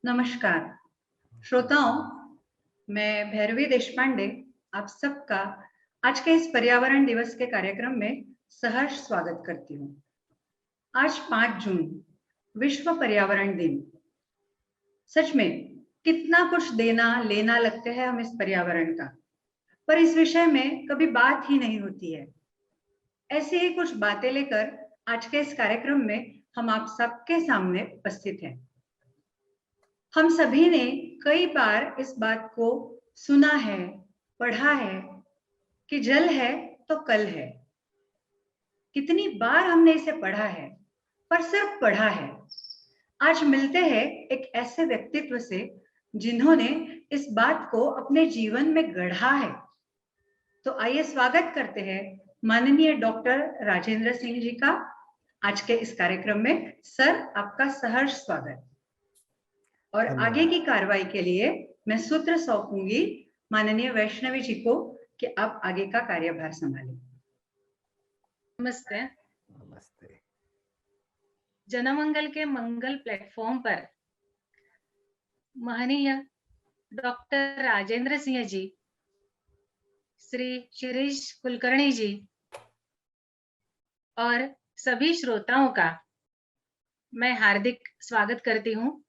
नमस्कार श्रोताओं, मैं भैरवी देशपांडे आप सबका आज के इस पर्यावरण दिवस के कार्यक्रम में सहर्ष स्वागत करती हूँ। आज 5 जून विश्व पर्यावरण दिन। सच में कितना कुछ देना लेना लगते हैं हम इस पर्यावरण का, पर इस विषय में कभी बात ही नहीं होती है। ऐसी ही कुछ बातें लेकर आज के इस कार्यक्रम में हम आप सबके सामने उपस्थित हैं। हम सभी ने कई बार इस बात को सुना है, पढ़ा है कि जल है तो कल है। कितनी बार हमने इसे पढ़ा है, पर सिर्फ पढ़ा है। आज मिलते हैं एक ऐसे व्यक्तित्व से जिन्होंने इस बात को अपने जीवन में गढ़ा है। तो आइए स्वागत करते हैं माननीय डॉक्टर राजेंद्र सिंह जी का आज के इस कार्यक्रम में। सर, आपका सहर्ष स्वागत। और आगे की कार्रवाई के लिए मैं सूत्र सौंपूंगी माननीय वैष्णवी जी को कि आप आगे का कार्यभार संभालें। नमस्ते। नमस्ते। जनमंगल के मंगल प्लेटफॉर्म पर महनीय डॉक्टर राजेंद्र सिंह जी, श्री शिरीष कुलकर्णी जी और सभी श्रोताओं का मैं हार्दिक स्वागत करती हूँ।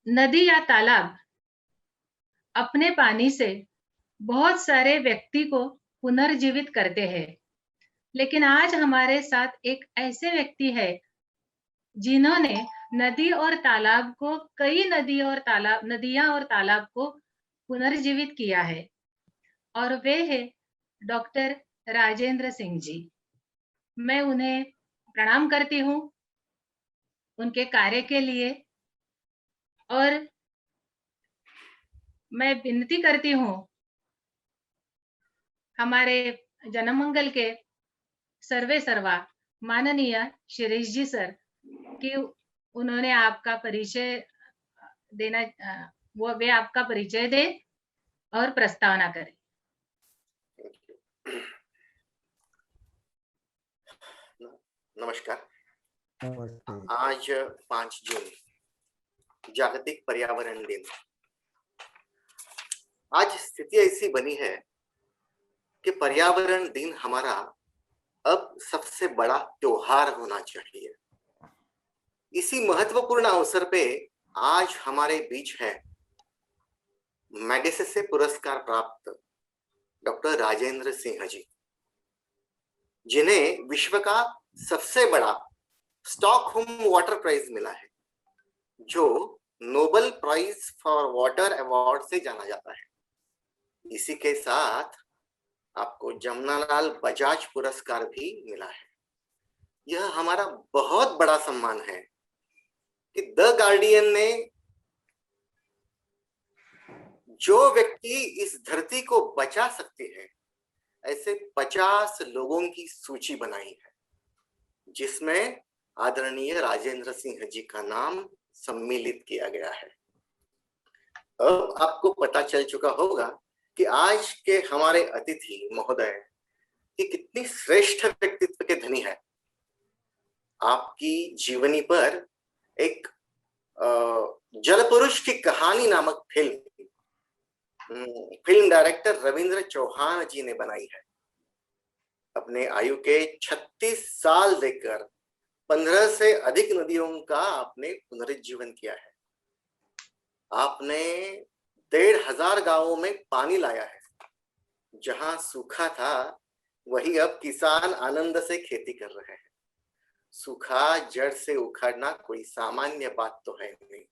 नदी या तालाब अपने पानी से बहुत सारे व्यक्ति को पुनर्जीवित करते हैं, लेकिन आज हमारे साथ एक ऐसे व्यक्ति है जिन्होंने नदी और तालाब को नदियां और तालाब को पुनर्जीवित किया है, और वे है डॉक्टर राजेंद्र सिंह जी। मैं उन्हें प्रणाम करती हूँ उनके कार्य के लिए, और मैं विनती करती हूँ हमारे जनमंगल के सर्वे सर्वा माननीय शिरीष जी सर कि उन्होंने आपका परिचय देना, वे आपका परिचय दे और प्रस्तावना करें। नमस्कार। नमस्ते। आज 5 जून जागतिक पर्यावरण दिन। आज स्थिति ऐसी बनी है कि पर्यावरण दिन हमारा अब सबसे बड़ा त्योहार होना चाहिए। इसी महत्वपूर्ण अवसर पे आज हमारे बीच है मैगसेसे पुरस्कार प्राप्त डॉक्टर राजेंद्र सिंह जी, जिन्हें विश्व का सबसे बड़ा स्टॉकहोम वाटर प्राइज मिला है, जो Nobel prize for water award से जाना जाता है। इसी के साथ आपको जमनालाल बजाज पुरस्कार भी मिला है। यह हमारा बहुत बड़ा सम्मान है कि द गार्डियन ने जो व्यक्ति इस धरती को बचा सकते हैं ऐसे 50 लोगों की सूची बनाई है, जिसमें आदरणीय राजेंद्र सिंह जी का नाम सम्मिलित किया गया है। अब आपको पता चल चुका होगा कि आज के हमारे अतिथि महोदय कि कितनी श्रेष्ठ व्यक्तित्व के धनी है। आपकी जीवनी पर एक जल पुरुष की कहानी नामक फिल्म डायरेक्टर रविंद्र चौहान जी ने बनाई है। अपने आयु के 36 साल देकर 15 से अधिक नदियों का आपने पुनरुज्जीवन किया है। आपने 1500 गांवों में पानी लाया है। जहां सूखा था वही अब किसान आनंद से खेती कर रहे हैं। सूखा जड़ से उखाड़ना कोई सामान्य बात तो है नहीं।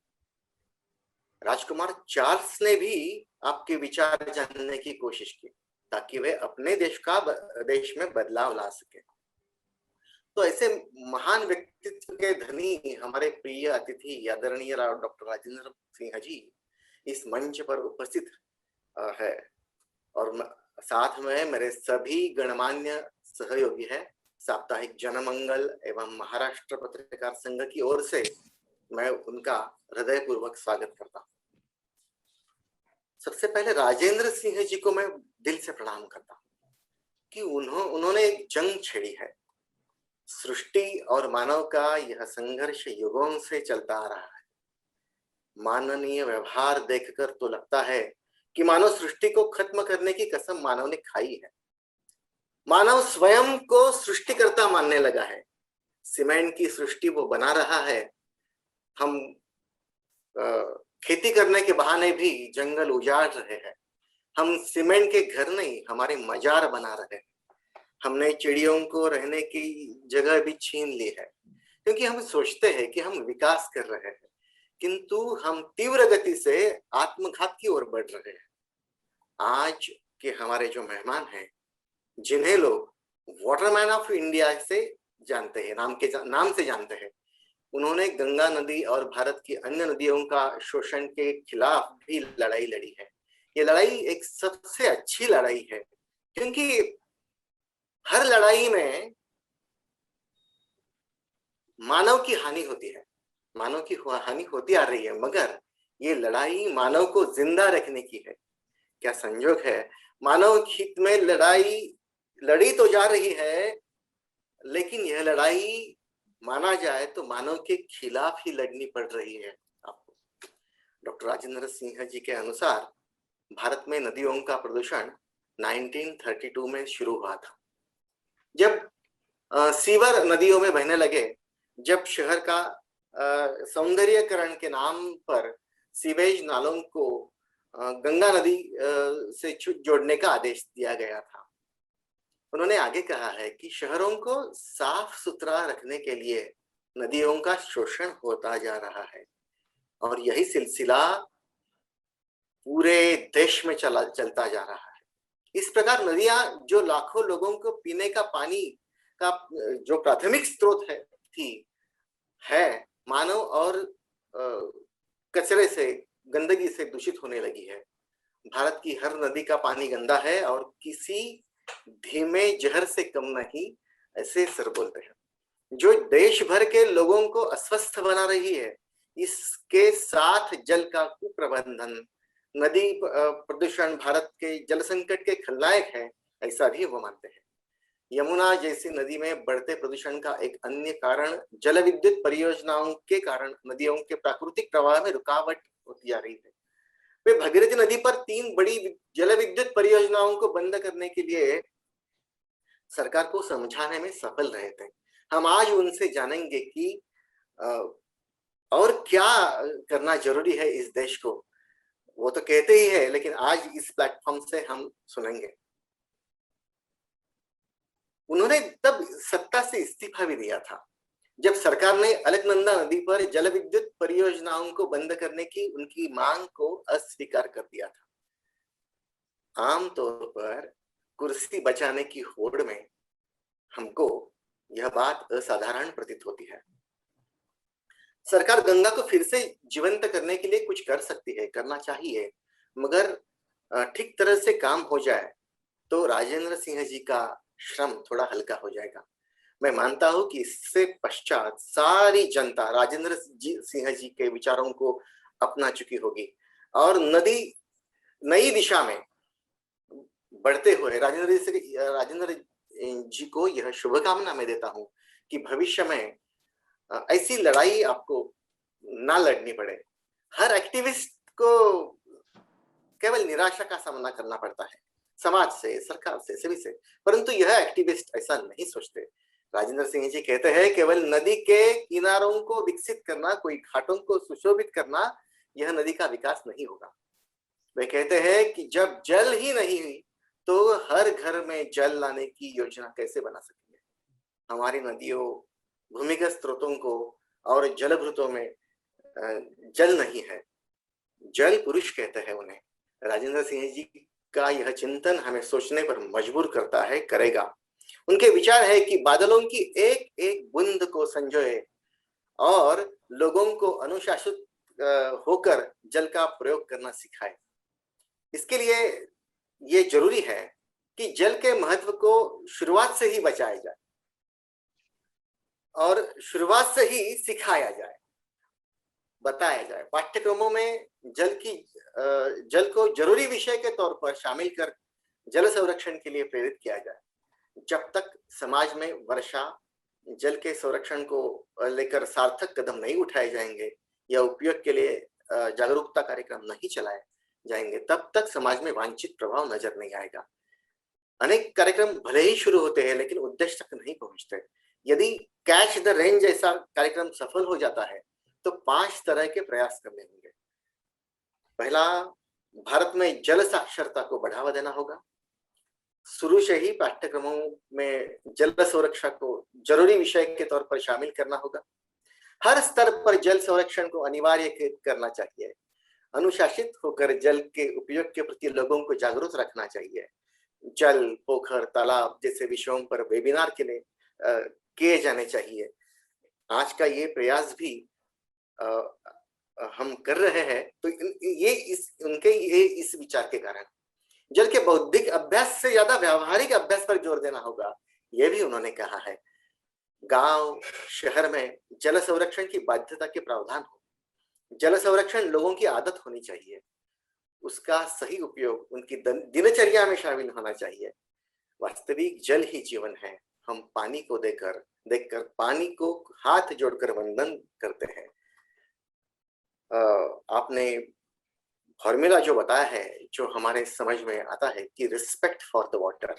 राजकुमार चार्ल्स ने भी आपके विचार जानने की कोशिश की ताकि वे अपने देश में बदलाव ला सके। तो ऐसे महान व्यक्तित्व के धनी हमारे प्रिय अतिथि आदरणीय डॉक्टर राजेंद्र सिंह जी इस मंच पर उपस्थित है, और साथ में मेरे सभी गणमान्य सहयोगी हैं। साप्ताहिक जनमंगल एवं महाराष्ट्र पत्रकार संघ की ओर से मैं उनका हृदयपूर्वक स्वागत करता हूँ। सबसे पहले राजेंद्र सिंह जी को मैं दिल से प्रणाम करता हूँ कि उन्होंने एक जंग छेड़ी है सृष्टि और मानव का यह संघर्ष युगों से चलता आ रहा है। मानवीय व्यवहार देखकर तो लगता है कि मानव सृष्टि को खत्म करने की कसम मानव ने खाई है। मानव स्वयं को सृष्टिकर्ता मानने लगा है। सीमेंट की सृष्टि वो बना रहा है। हम खेती करने के बहाने भी जंगल उजाड़ रहे हैं। हम सीमेंट के घर नहीं, हमारे मजार बना रहे हैं। हमने चिड़ियों को रहने की जगह भी छीन ली है, क्योंकि हम सोचते हैं कि हम विकास कर रहे हैं, किंतु हम तीव्र गति से आत्मघात की ओर बढ़ रहे हैं। आज के हमारे जो मेहमान हैं, जिन्हें लोग वाटरमैन ऑफ इंडिया से जानते हैं, नाम से जानते हैं, उन्होंने गंगा नदी और भारत की अन्य नदियों का शोषण के खिलाफ भी लड़ाई लड़ी है। ये लड़ाई एक सबसे अच्छी लड़ाई है, क्योंकि हर लड़ाई में मानव की हानि होती है, मानव की हानि होती आ रही है, मगर ये लड़ाई मानव को जिंदा रखने की है। क्या संयोग है, मानव हित में लड़ाई लड़ी तो जा रही है, लेकिन यह लड़ाई माना जाए तो मानव के खिलाफ ही लड़नी पड़ रही है आपको। डॉक्टर राजेंद्र सिंह जी के अनुसार भारत में नदियों का प्रदूषण 1932 में शुरू हुआ था, जब सीवर नदियों में बहने लगे, जब शहर का सौंदर्यकरण के नाम पर सीवेज नालों को गंगा नदी से जोड़ने का आदेश दिया गया था। उन्होंने आगे कहा है कि शहरों को साफ सुथरा रखने के लिए नदियों का शोषण होता जा रहा है, और यही सिलसिला पूरे देश में चलता जा रहा है। इस प्रकार नदियां, जो लाखों लोगों को पीने का पानी का जो प्राथमिक स्रोत है, मानव और कचरे से, गंदगी से दूषित होने लगी है। भारत की हर नदी का पानी गंदा है और किसी धीमे जहर से कम नहीं, ऐसे सर बोलते हैं, जो देश भर के लोगों को अस्वस्थ बना रही है। इसके साथ जल का कुप्रबंधन, नदी प्रदूषण भारत के जल संकट के खलनायक है, ऐसा भी वो मानते हैं। यमुना जैसी नदी में बढ़ते प्रदूषण का एक अन्य कारण जल विद्युत परियोजनाओं के कारण नदियों के प्राकृतिक प्रवाह में रुकावट होती जा रही है। वे भगीरथी नदी पर 3 बड़ी जल विद्युत परियोजनाओं को बंद करने के लिए सरकार को समझाने में सफल रहे थे। हम आज उनसे जानेंगे कि और क्या करना जरूरी है इस देश को। वो तो कहते ही है, लेकिन आज इस प्लेटफॉर्म से हम सुनेंगे। उन्होंने तब सत्ता से इस्तीफा भी दिया था, जब सरकार ने अलकनंदा नदी पर जल विद्युत परियोजनाओं को बंद करने की उनकी मांग को अस्वीकार कर दिया था। आमतौर पर कुर्सी बचाने की होड़ में हमको यह बात असाधारण प्रतीत होती है। सरकार गंगा को फिर से जीवंत करने के लिए कुछ कर सकती है, करना चाहिए, मगर ठीक तरह से काम हो जाए तो राजेंद्र सिंह जी का श्रम थोड़ा हल्का हो जाएगा। मैं मानता हूं कि इससे पश्चात सारी जनता राजेंद्र सिंह जी के विचारों को अपना चुकी होगी और नदी नई दिशा में बढ़ते हुए राजेंद्र जी को यह शुभकामना मैं देता हूं कि भविष्य में ऐसी लड़ाई आपको ना लड़नी पड़े। हर एक्टिविस्ट को केवल निराशा का सामना करना पड़ता है, समाज से, सरकार से, सभी से, परंतु यह एक्टिविस्ट ऐसा नहीं सोचते। राजेंद्र सिंह जी कहते हैं, केवल नदी के किनारों को विकसित करना, कोई घाटों को सुशोभित करना, यह नदी का विकास नहीं होगा। वे कहते हैं कि जब जल ही नहीं हुई तो हर घर में जल लाने की योजना कैसे बना सकेंगे। हमारी नदियों, भूमिगत स्रोतों को और जलभृतों में जल नहीं है। जल पुरुष कहते हैं उन्हें। राजेंद्र सिंह जी का यह चिंतन हमें सोचने पर मजबूर करता है, करेगा। उनके विचार है कि बादलों की एक एक बूंद को संजोए और लोगों को अनुशासित होकर जल का प्रयोग करना सिखाए। इसके लिए ये जरूरी है कि जल के महत्व को शुरुआत से ही बचाया जाए और शुरुआत से ही सिखाया जाए, बताया जाए। पाठ्यक्रमों में जल को जरूरी विषय के तौर पर शामिल कर जल संरक्षण के लिए प्रेरित किया जाए। जब तक समाज में वर्षा, जल के संरक्षण को लेकर सार्थक कदम नहीं उठाए जाएंगे या उपयोग के लिए जागरूकता कार्यक्रम नहीं चलाए जाएंगे, तब तक समाज में वांछित प्रभाव नजर नहीं आएगा। अनेक कार्यक्रम भले ही शुरू होते हैं लेकिन उद्देश्य तक नहीं पहुंचते। यदि कैच द रेन जैसा कार्यक्रम सफल हो जाता है तो 5 तरह के प्रयास करने होंगे। पहला, भारत में जल साक्षरता को बढ़ावा देना होगा। शुरू से ही पाठ्यक्रमों में जल सुरक्षा को जरूरी विषय के तौर पर शामिल करना होगा। हर स्तर पर जल संरक्षण को अनिवार्य करना चाहिए। अनुशासित होकर जल के उपयोग के प्रति लोगों को जागरूक रखना चाहिए। जल, पोखर, तालाब जैसे विषयों पर वेबिनार के लिए किए जाने चाहिए। आज का ये प्रयास भी हम कर रहे हैं तो ये इस विचार के कारण जल के बौद्धिक अभ्यास से ज्यादा व्यावहारिक अभ्यास पर जोर देना होगा, ये भी उन्होंने कहा है। गांव, शहर में जल संरक्षण की बाध्यता के प्रावधान हो। जल संरक्षण लोगों की आदत होनी चाहिए। उसका सही उपयोग उनकी दिनचर्या में शामिल होना चाहिए। वास्तविक जल ही जीवन है। हम पानी को देखकर पानी को हाथ जोड़कर वंदन करते हैं। आपने फॉर्मूला जो बताया है, जो हमारे समझ में आता है कि respect for the water,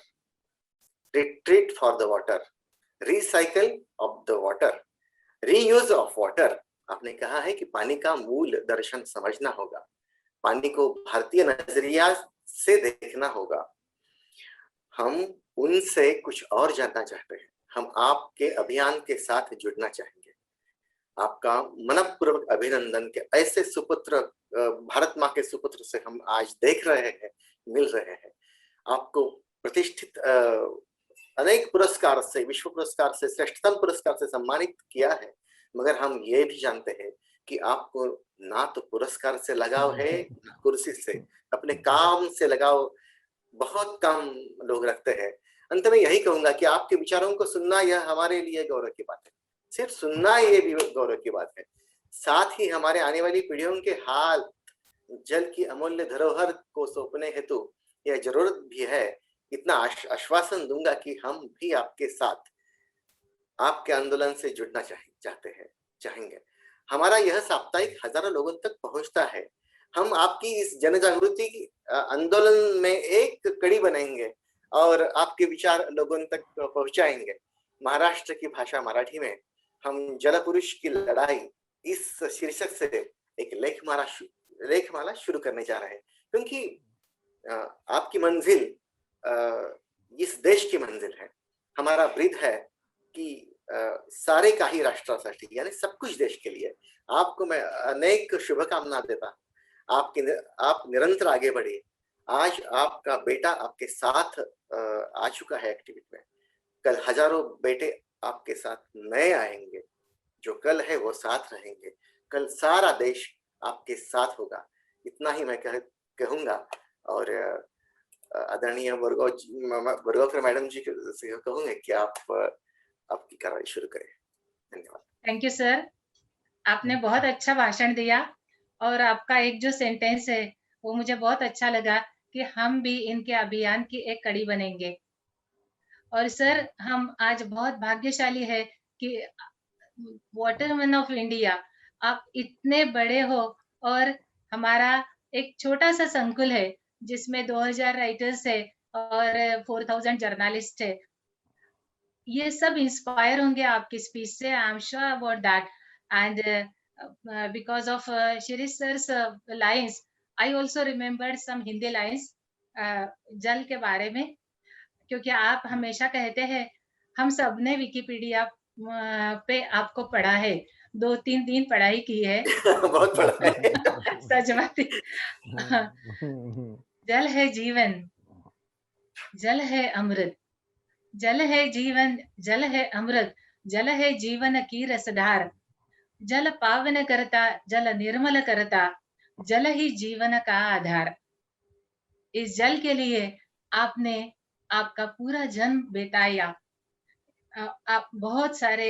retreat for the water, recycle of the water, reuse of water. आपने कहा है कि पानी का मूल दर्शन समझना होगा। पानी को भारतीय नजरिया से देखना होगा। हम उनसे कुछ और जानना चाहते हैं। हम आपके अभियान के साथ जुड़ना चाहेंगे। आपका मनपूर्वक अभिनंदन के ऐसे सुपुत्र, भारत माँ के सुपुत्र से हम आज देख रहे हैं, मिल रहे हैं। आपको प्रतिष्ठित अनेक पुरस्कार से, विश्व पुरस्कार से, श्रेष्ठतम पुरस्कार से सम्मानित किया है, मगर हम ये भी जानते हैं कि आपको ना तो पुरस्कार से लगाव है ना कुर्सी से, अपने काम से लगाव बहुत कम लोग रखते हैं। अंत में यही कहूंगा कि आपके विचारों को सुनना यह हमारे लिए गौरव की बात है। सिर्फ सुनना ये भी गौरव की बात है, साथ ही हमारे आने वाली पीढ़ियों के हाल जल की अमूल्य धरोहर को सौंपने हेतु यह जरूरत भी है। इतना आश्वासन दूंगा कि हम भी आपके साथ, आपके आंदोलन से जुड़ना चाहेंगे। हमारा यह साप्ताहिक हजारों लोगों तक पहुंचता है। हम आपकी इस जन जागृति आंदोलन में एक कड़ी बनेंगे और आपके विचार लोगों तक पहुंचाएंगे। महाराष्ट्र की भाषा मराठी में हम जल पुरुष की लड़ाई इस शीर्षक से एक लेखमाला शुरू करने जा रहे हैं, क्योंकि आपकी मंजिल इस देश की मंजिल है। हमारा ब्रीद है कि सारे काही राष्ट्रासाठी, यानी सब कुछ देश के लिए। आपको मैं अनेक शुभकामना देता हूं। आप निरंतर आगे बढ़िए। आज आपका बेटा आपके साथ आ चुका है एक्टिविटी में। कल हजारों बेटे आपके साथ नए आएंगे। जो कल है वो साथ रहेंगे। कल सारा देश आपके साथ होगा। इतना ही मैं कहूंगा और आदरणीय बरगोकर मैडम जी से कहूंगे कि आप आपकी कार्रवाई शुरू करें। धन्यवाद। थैंक यू सर, आपने बहुत अच्छा भाषण दिया और आपका एक जो सेंटेंस है वो मुझे बहुत अच्छा लगा कि हम भी इनके अभियान की एक कड़ी बनेंगे। और सर, हम आज बहुत भाग्यशाली है कि वाटरमैन ऑफ इंडिया आप इतने बड़े हो और हमारा एक छोटा सा संकुल है जिसमें 2000 राइटर्स है और 4000 जर्नलिस्ट है। ये सब इंस्पायर होंगे आपकी स्पीच से, I am sure about that. And because of Shirish sir's lines, I also remembered some Hindi lines जल के बारे में, क्योंकि आप हमेशा कहते हैं, हम सब ने विकिपीडिया पे आपको पढ़ा है, 2-3 दिन पढ़ाई की है। बहुत पढ़ा है। सच बात है। जल है जीवन, जल है अमृत, जल है जीवन, जल है अमृत, जल है जीवन की रसधार। जल पावन करता, जल निर्मल करता, जल ही जीवन का आधार। इस जल के लिए आपने आपका पूरा जन्म बिताया। आप बहुत सारे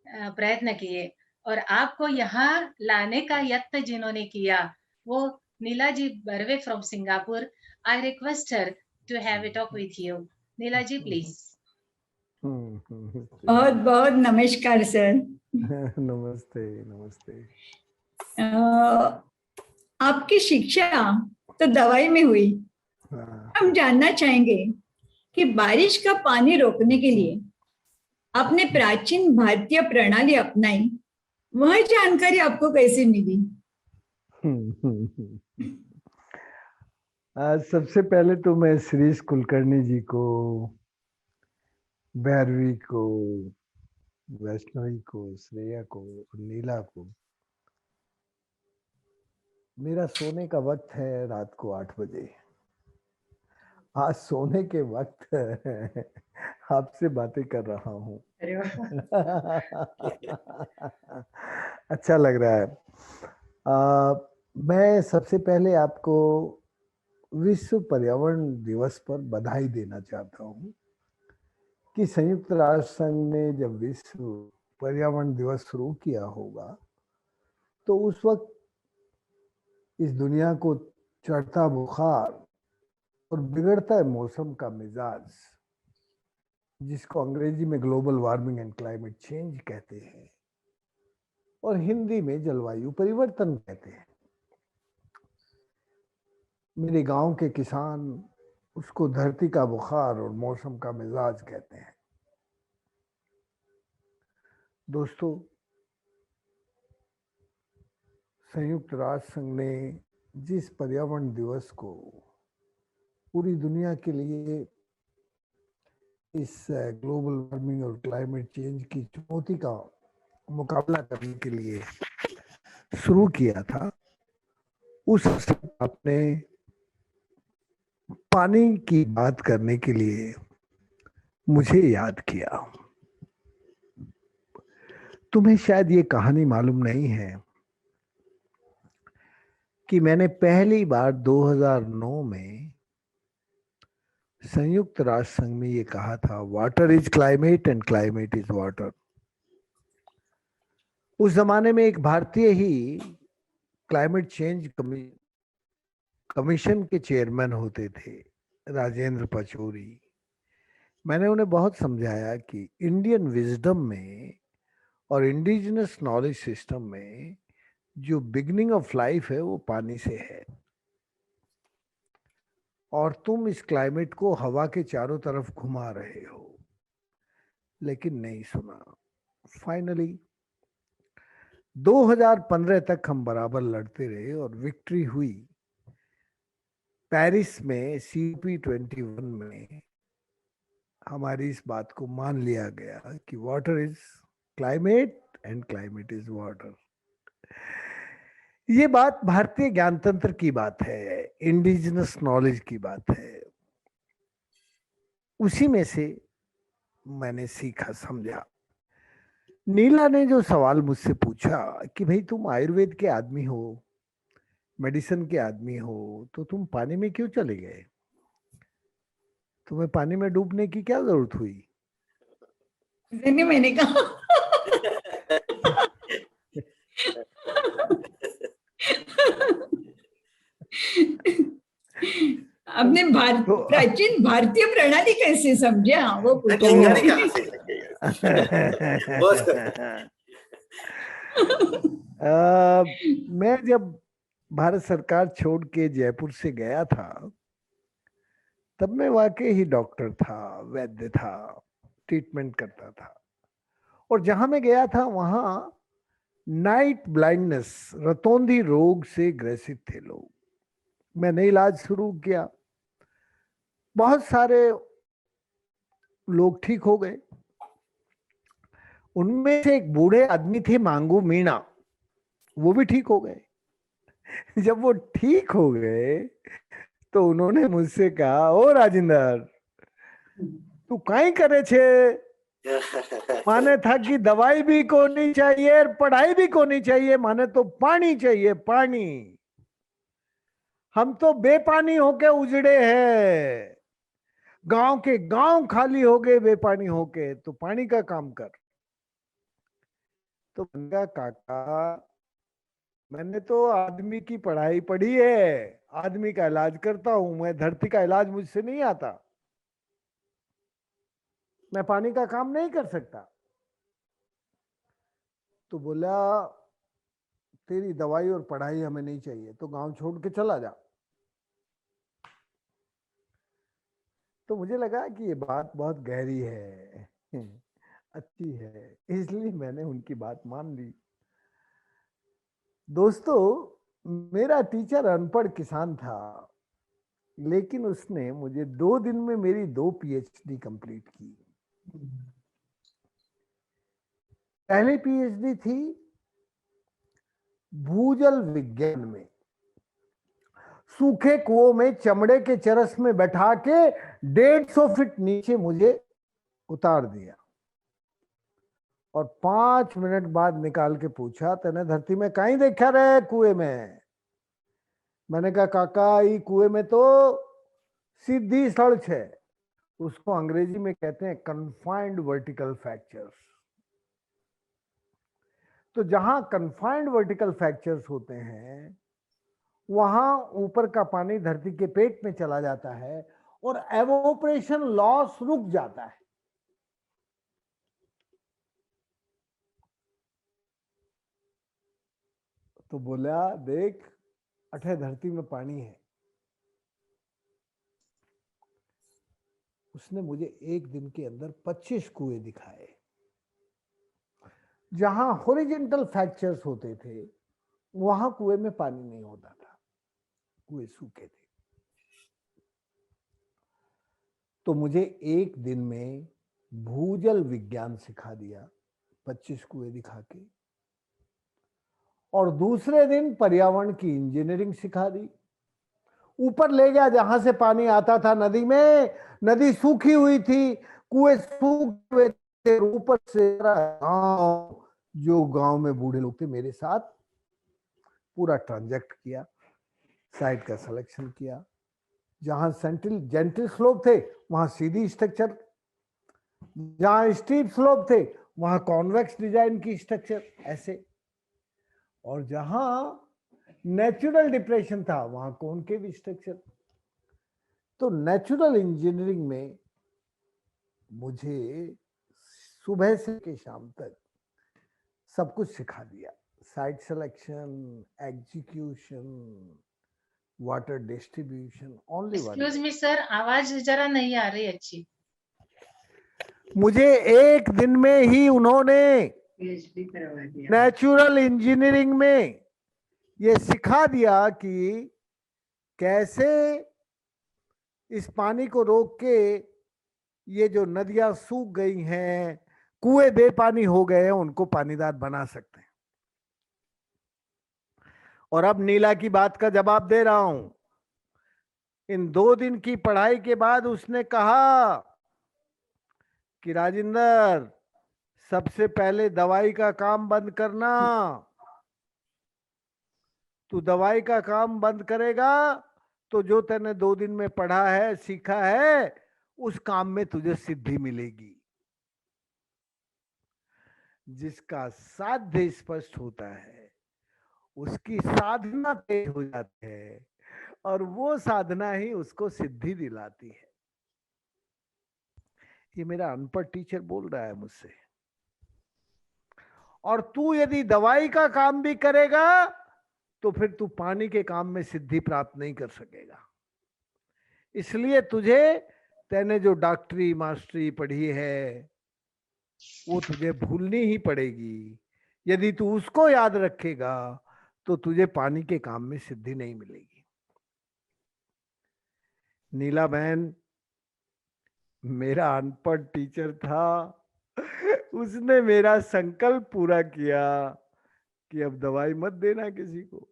प्रयत्न किए और आपको यहाँ लाने का यत्न जिन्होंने किया वो Neela ji Barve from Singapore. I request her to have it talk with you. Neela ji, please. बहुत बहुत नमस्कार सर। नमस्ते नमस्ते। अ, आपकी शिक्षा तो दवाई में हुई। हाँ, हम जानना चाहेंगे कि बारिश का पानी रोकने के लिए आपने प्राचीन भारतीय प्रणाली अपनाई, वह जानकारी आपको कैसे मिली? सबसे पहले तो मैं श्रीश कुलकर्णी जी को, भैरवी को, वैष्णवी को, श्रेया को और नीला को, मेरा सोने का वक्त है रात को 8 बजे। आज सोने के वक्त आपसे बातें कर रहा हूँ। अरे वाह, अच्छा लग रहा है। मैं सबसे पहले आपको विश्व पर्यावरण दिवस पर बधाई देना चाहता हूँ कि संयुक्त राष्ट्र संघ ने जब विश्व पर्यावरण दिवस शुरू किया होगा तो उस वक्त इस दुनिया को चढ़ता बुखार और बिगड़ता मौसम का मिजाज, जिसको अंग्रेजी में global warming and climate change कहते हैं और हिंदी में जलवायु परिवर्तन कहते हैं, मेरे गांव के किसान उसको धरती का बुखार और मौसम का मिजाज कहते हैं। दोस्तों, संयुक्त राष्ट्र संघ ने जिस पर्यावरण दिवस को पूरी दुनिया के लिए इस ग्लोबल वार्मिंग और क्लाइमेट चेंज की चुनौती का मुकाबला करने के लिए शुरू किया था, उस अवसर पर आपने पानी की बात करने के लिए मुझे याद किया। तुम्हें शायद ये कहानी मालूम नहीं है कि मैंने पहली बार 2009 में संयुक्त राष्ट्र संघ में ये कहा था, water is climate and climate is water. उस जमाने में एक भारतीय ही क्लाइमेट चेंज कमीशन के चेयरमैन होते थे, राजेंद्र पचौरी। मैंने उन्हें बहुत समझाया कि इंडियन विजडम में और इंडिजिनस नॉलेज सिस्टम में जो बिगनिंग ऑफ लाइफ है वो पानी से है, और तुम इस क्लाइमेट को हवा के चारों तरफ घुमा रहे हो। लेकिन नहीं सुना। फाइनली 2015 तक हम बराबर लड़ते रहे और विक्ट्री हुई। पेरिस में CP21 में हमारी इस बात को मान लिया गया कि water is climate and climate is water. ये बात भारतीय ज्ञानतंत्र की बात है, इंडिजिनस नॉलेज की बात है। उसी में से मैंने सीखा, समझा। नीला ने जो सवाल मुझसे पूछा कि भाई तुम आयुर्वेद के आदमी हो, मेडिसिन के आदमी हो, तो तुम पानी में क्यों चले गए? तुम्हें पानी में डूबने की क्या जरूरत हुई? मैंने कहा आपने प्राचीन भारतीय प्रणाली कैसे समझा, वो पूछा। मैं जब भारत सरकार छोड़ के जयपुर से गया था, तब मैं वाकई ही डॉक्टर था, वैद्य था, ट्रीटमेंट करता था। और जहां मैं गया था वहां नाइट ब्लाइंडनेस, रतौंधी रोग से ग्रसित थे लोग। मैंने इलाज शुरू किया, बहुत सारे लोग ठीक हो गए। उनमें से एक बूढ़े आदमी थे, मांगू मीणा, वो भी ठीक हो गए। जब वो ठीक हो गए तो उन्होंने मुझसे कहा, ओ राजेंद्र, तू काई करे छे? माने था कि दवाई भी को नहीं चाहिए, पढ़ाई भी को नहीं चाहिए, माने तो पानी चाहिए, पानी। हम तो बेपानी होके उजड़े हैं, गांव के गांव खाली हो गए बेपानी होके, तो पानी का काम कर। तो काका, मैंने तो आदमी की पढ़ाई पढ़ी है, आदमी का इलाज करता हूं मैं, धरती का इलाज मुझसे नहीं आता। मैं पानी का काम नहीं कर सकता। तो बोला तेरी दवाई और पढ़ाई हमें नहीं चाहिए, तो गांव छोड़ के चला जा। तो मुझे लगा कि ये बात बहुत गहरी है, अच्छी है, इसलिए मैंने उनकी बात मान ली। दोस्तों, मेरा टीचर अनपढ़ किसान था, लेकिन उसने मुझे 2 दिन में मेरी 2 PhD कंप्लीट की। पहली PhD थी भूजल विज्ञान में। सूखे कुओं में चमड़े के चरस में बैठा के 150 फीट नीचे मुझे उतार दिया और 5 मिनट बाद निकाल के पूछा, तेने धरती में कहीं देखा रहे कुएं में? मैंने कहा काका ये कुएं में तो सीधी सड़क है, उसको अंग्रेजी में कहते हैं कन्फाइंड वर्टिकल फ्रैक्चर्स। तो जहां कन्फाइंड वर्टिकल फ्रैक्चर्स होते हैं वहां ऊपर का पानी धरती के पेट में चला जाता है और एवोपरेशन लॉस रुक जाता है। तो बोला देख अठे धरती में पानी है। उसने मुझे 1 दिन के अंदर 25 कुएं दिखाए। जहां हॉरिजॉन्टल फ्रैक्चर्स होते थे वहां कुएं में पानी नहीं होता था, कुएं सूखे थे। तो मुझे 1 दिन में भूजल विज्ञान सिखा दिया 25 कुएं दिखा के, और दूसरे दिन पर्यावरण की इंजीनियरिंग सिखा दी। ऊपर ले गया जहां से पानी आता था नदी में, नदी सूखी हुई थी, कुएं सूखे हुए थे, ऊपर से गांव, जो गांव में बूढ़े लोग थे मेरे साथ, पूरा ट्रांजैक्ट किया, साइट का सिलेक्शन किया। जहां जेंटल स्लोप थे वहां सीधी स्ट्रक्चर, जहां स्टीप स्लोप थे वहां कॉन्वेक्स डिजाइन की स्ट्रक्चर ऐसे, और जहां नेचुरल डिप्रेशन था वहां कॉनकेव स्ट्रक्चर। तो नेचुरल इंजीनियरिंग में मुझे सुबह से के शाम तक सब कुछ सिखा दिया। Site selection, execution, water distribution, only excuse me sir, आवाज जरा नहीं आ रही अच्छी। मुझे 1 दिन में ही उन्होंने PhD करवा दिया। नेचुरल इंजीनियरिंग में ये सिखा दिया कि कैसे इस पानी को रोक के ये जो नदियां सूख गई हैं, कुएं बेपानी हो गए हैं, उनको पानीदार बना सकते हैं। और अब नीला की बात का जवाब दे रहा हूं। इन 2 दिन की पढ़ाई के बाद उसने कहा कि राजेंद्र, सबसे पहले दवाई का काम बंद करना। तू दवाई का काम बंद करेगा तो जो तूने 2 दिन में पढ़ा है, सीखा है, उस काम में तुझे सिद्धि मिलेगी। जिसका साध्य स्पष्ट होता है उसकी साधना तेज हो जाती है, और वो साधना ही उसको सिद्धि दिलाती है। ये मेरा अनपढ़ टीचर बोल रहा है मुझसे। और तू यदि दवाई का काम भी करेगा तो फिर तू पानी के काम में सिद्धि प्राप्त नहीं कर सकेगा। इसलिए तैने जो डॉक्टरी मास्टरी पढ़ी है वो तुझे भूलनी ही पड़ेगी। यदि तू उसको याद रखेगा तो तुझे पानी के काम में सिद्धि नहीं मिलेगी। नीला बहन मेरा अनपढ़ टीचर था, उसने मेरा संकल्प पूरा किया कि अब दवाई मत देना किसी को।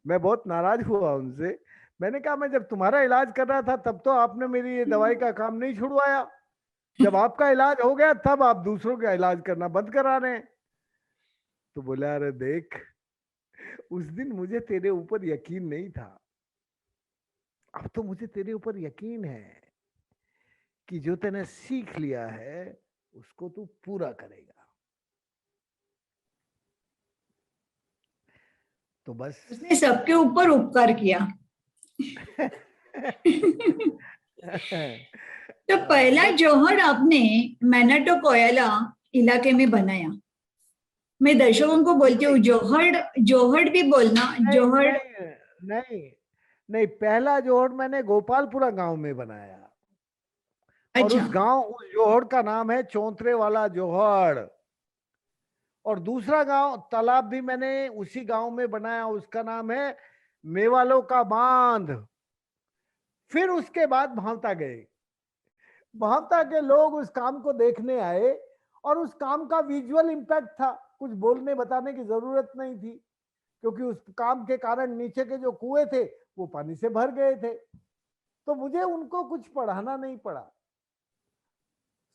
मैं बहुत नाराज हुआ उनसे। मैंने कहा मैं जब तुम्हारा इलाज कर रहा था तब तो आपने मेरी ये दवाई का काम नहीं छुड़वाया, जब आपका इलाज हो गया तब आप दूसरों का इलाज करना बंद करा रहे हैं। तो बोला अरे देख, उस दिन मुझे तेरे ऊपर यकीन नहीं था, अब तो मुझे तेरे ऊपर यकीन है कि जो तूने सीख लिया है उसको तू पूरा करेगा। तो बस उसने सबके ऊपर उपकार किया। तो पहला जोहड़ आपने मैनाटो कोयला इलाके में बनाया। मैं दर्शकों को बोलती हूँ जोहड़ भी बोलना, जोहड़ नहीं, नहीं, पहला जोहड़ मैंने गोपालपुरा गांव में बनाया। और अच्छा, उस जोहड़ का नाम है चौंतरे वाला जोहड़। और दूसरा गांव तालाब भी मैंने उसी गांव में बनाया, उसका नाम है मेवालों का बांध। फिर उसके बाद भांवता गए, भांवता के लोग उस काम को देखने आए और उस काम का विजुअल इम्पैक्ट था, कुछ बोलने बताने की जरूरत नहीं थी, क्योंकि उस काम के कारण नीचे के जो कुएं थे वो पानी से भर गए थे। तो मुझे उनको कुछ पढ़ाना नहीं पड़ा।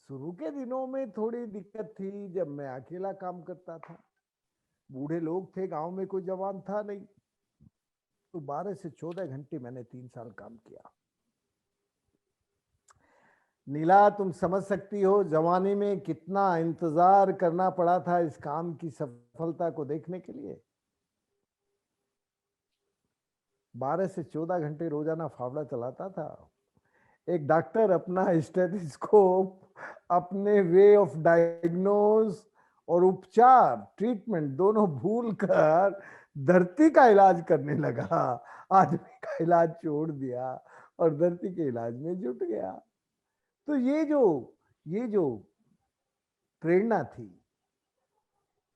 शुरू के दिनों में थोड़ी दिक्कत थी जब मैं अकेला काम करता था, बूढ़े लोग थे, गांव में कोई जवान था नहीं। तो 12 से 14 घंटे मैंने 3 साल काम किया। नीला, तुम समझ सकती हो जवानी में कितना इंतजार करना पड़ा था इस काम की सफलता को देखने के लिए। 12 से 14 घंटे रोजाना फावड़ा चलाता था। एक डॉक्टर अपना स्टेथोस्कोप, अपने वे ऑफ डायग्नोज और उपचार, ट्रीटमेंट दोनों भूल कर धरती का इलाज करने लगा। आदमी का इलाज छोड़ दिया और धरती के इलाज में जुट गया। तो ये जो प्रेरणा थी,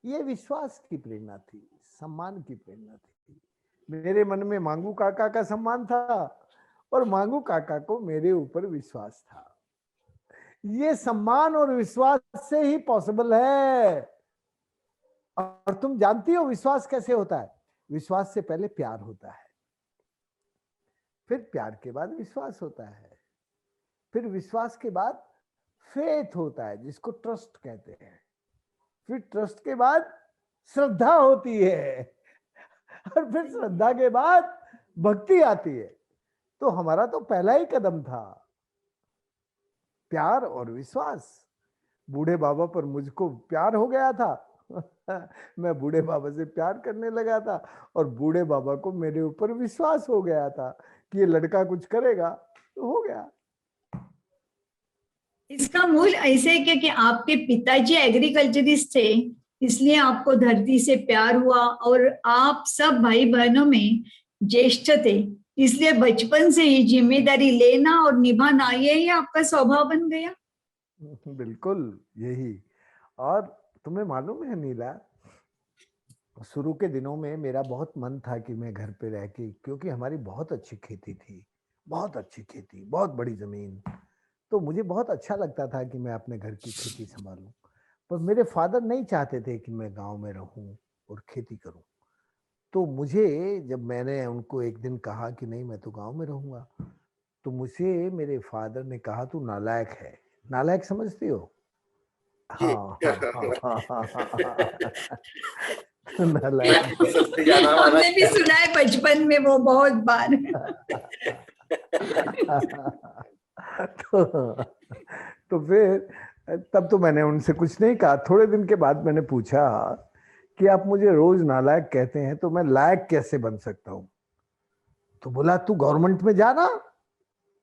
ये विश्वास की प्रेरणा थी, सम्मान की प्रेरणा थी। मेरे मन में मांगू काका का सम्मान था और मांगू काका को मेरे ऊपर विश्वास था। ये सम्मान और विश्वास से ही पॉसिबल है। और तुम जानती हो विश्वास कैसे होता है? विश्वास से पहले प्यार होता है, फिर प्यार के बाद विश्वास होता है, फिर विश्वास के बाद फेथ होता है जिसको ट्रस्ट कहते हैं, फिर ट्रस्ट के बाद श्रद्धा होती है और फिर श्रद्धा के बाद भक्ति आती है। तो हमारा तो पहला ही कदम था प्यार और विश्वास। बूढ़े बाबा पर मुझको प्यार हो गया था मैं बूढ़े बाबा से प्यार करने लगा था और बूढ़े बाबा को मेरे ऊपर विश्वास हो गया था कि ये लड़का कुछ करेगा, तो हो गया। इसका मूल ऐसे है कि आपके पिताजी एग्रीकल्चरिस्ट थे, इसलिए आपको धरती से प्यार हुआ और आप सब भाई बहनों में ज्येष्ठ थे, इसलिए बचपन से ही जिम्मेदारी लेना और निभाना यही आपका स्वभाव बन गया। बिल्कुल यही। और तुम्हें मालूम है नीला, शुरू के दिनों में मेरा बहुत मन था कि मैं घर पे रह के, क्योंकि हमारी बहुत अच्छी खेती थी, बहुत अच्छी खेती, बहुत बड़ी जमीन, तो मुझे बहुत अच्छा लगता था कि मैं अपने घर की खेती संभालूं। पर मेरे फादर नहीं चाहते थे कि मैं गांव में रहूं और खेती करूं। तो मुझे, जब मैंने उनको एक दिन कहा कि नहीं मैं तो गांव में रहूंगा, तो मुझे मेरे फादर ने कहा तू नालायक है। नालायक समझती हो? जी। हाँ हाँ हाँ हाँ हाँ नालायक नालायक। तो सबसे ज्यादा माना हमने भी सुना है बचपन में वो बहुत बार। तो फिर तब तो मैंने उनसे कुछ नहीं कहा। थोड़े दिन के बाद मैंने पूछा कि आप मुझे रोज नालायक कहते हैं, तो मैं लायक कैसे बन सकता हूँ? तो बोला तू गवर्नमेंट में जाना,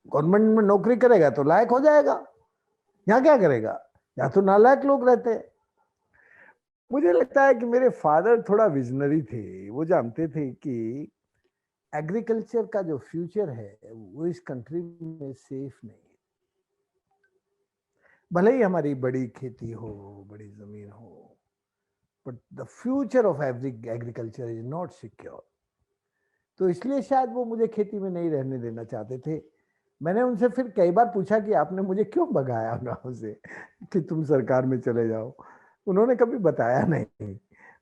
गवर्नमेंट में नौकरी करेगा तो लायक हो जाएगा, यहाँ क्या करेगा, यहाँ तो नालायक लोग रहते हैं। मुझे लगता है कि मेरे फादर थोड़ा विजनरी थे, वो जानते थे कि एग्रीकल्चर का जो फ्यूचर है वो इस कंट्री में सेफ नहीं है। भले ही हमारी बड़ी खेती हो, बड़ी जमीन हो, but the future of agriculture is not secure. तो इसलिए शायद वो मुझे खेती में नहीं रहने देना चाहते थे। मैंने उनसे फिर कई बार पूछा कि आपने मुझे क्यों भगाया गांव से कि तुम सरकार में चले जाओ। उन्होंने कभी बताया नहीं।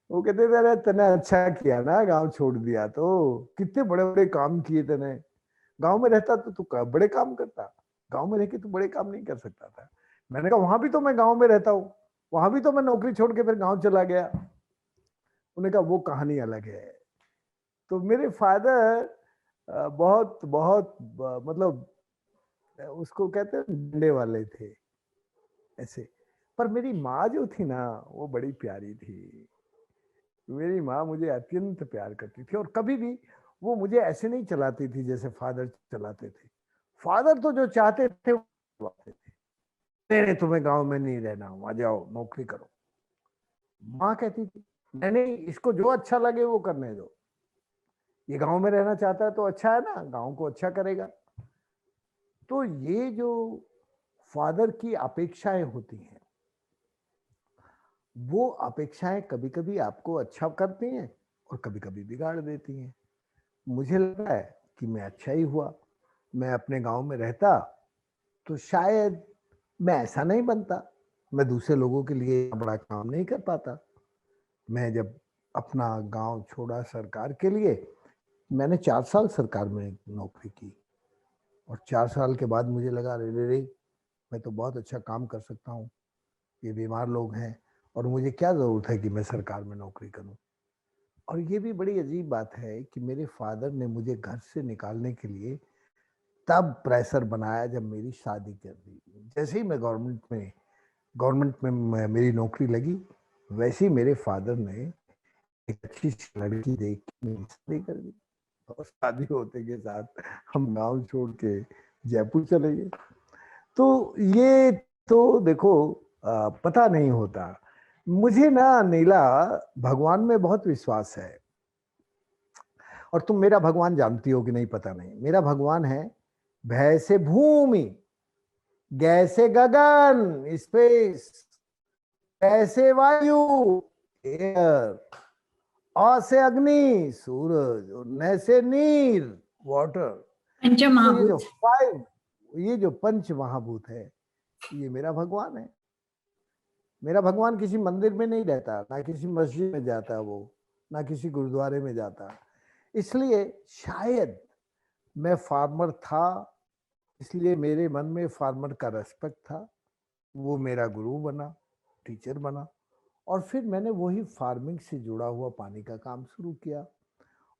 वो कहते थे अरे तने अच्छा किया ना गांव छोड़ दिया, तो कितने बड़े बड़े काम किए तने, गांव में रहता तो तू बड़े काम करता, गांव में रह के तू बड़े काम नहीं कर सकता था। मैंने कहा वहां भी तो मैं गांव में रहता हूँ, वहां भी तो मैं नौकरी छोड़ के फिर गांव चला गया। उन्होंने कहा वो कहानी अलग है। तो मेरे फादर बहुत बहुत मतलब उसको कहते हैं डंडे वाले थे ऐसे। पर मेरी माँ जो थी ना वो बड़ी प्यारी थी। मेरी माँ मुझे अत्यंत प्यार करती थी और कभी भी वो मुझे ऐसे नहीं चलाती थी जैसे फादर चलाते थे। फादर तो जो चाहते थे करवाते थे, नहीं तुम्हें गांव में नहीं रहना, वहां जाओ नौकरी करो। माँ कहती थी नहीं नहीं, इसको जो अच्छा लगे वो करने दो, ये गांव में रहना चाहता है तो अच्छा है ना, गांव को अच्छा करेगा। तो ये जो फादर की अपेक्षाएं होती हैं, वो अपेक्षाएं कभी कभी आपको अच्छा करती हैं और कभी कभी बिगाड़ देती हैं। मुझे लगा है कि मैं अच्छा ही हुआ, मैं अपने गांव में रहता तो शायद मैं ऐसा नहीं बनता, मैं दूसरे लोगों के लिए बड़ा काम नहीं कर पाता। मैं जब अपना गांव छोड़ा सरकार के लिए, मैंने 4 साल सरकार में नौकरी की और 4 साल के बाद मुझे लगा रे मैं तो बहुत अच्छा काम कर सकता हूँ, ये बीमार लोग हैं और मुझे क्या ज़रूरत है कि मैं सरकार में नौकरी करूँ। और ये भी बड़ी अजीब बात है कि मेरे फादर ने मुझे घर से निकालने के लिए तब प्रेशर बनाया जब मेरी शादी कर दी। जैसे ही मैं गवर्नमेंट में मेरी नौकरी लगी, वैसे ही मेरे फादर ने एक अच्छी सी लड़की देख के मेरी शादी कर दी और शादी होते के साथ हम गांव छोड़ के जयपुर चले गए। तो ये तो देखो पता नहीं होता। मुझे ना नीला भगवान में बहुत विश्वास है, और तुम मेरा भगवान जानती हो कि नहीं पता नहीं। मेरा भगवान है भय से भूमि, गै से गगन स्पेस, ऐसे वायु एयर, अ से अग्नि सूरज और न से नीर वाटर। तो ये जो पंच महाभूत है, ये मेरा भगवान है। मेरा भगवान किसी मंदिर में नहीं रहता, ना किसी मस्जिद में जाता वो, ना किसी गुरुद्वारे में जाता। इसलिए शायद मैं फार्मर था, इसलिए मेरे मन में फार्मर का रेस्पेक्ट था। वो मेरा गुरु बना, टीचर बना, और फिर मैंने वही फार्मिंग से जुड़ा हुआ पानी का काम शुरू किया।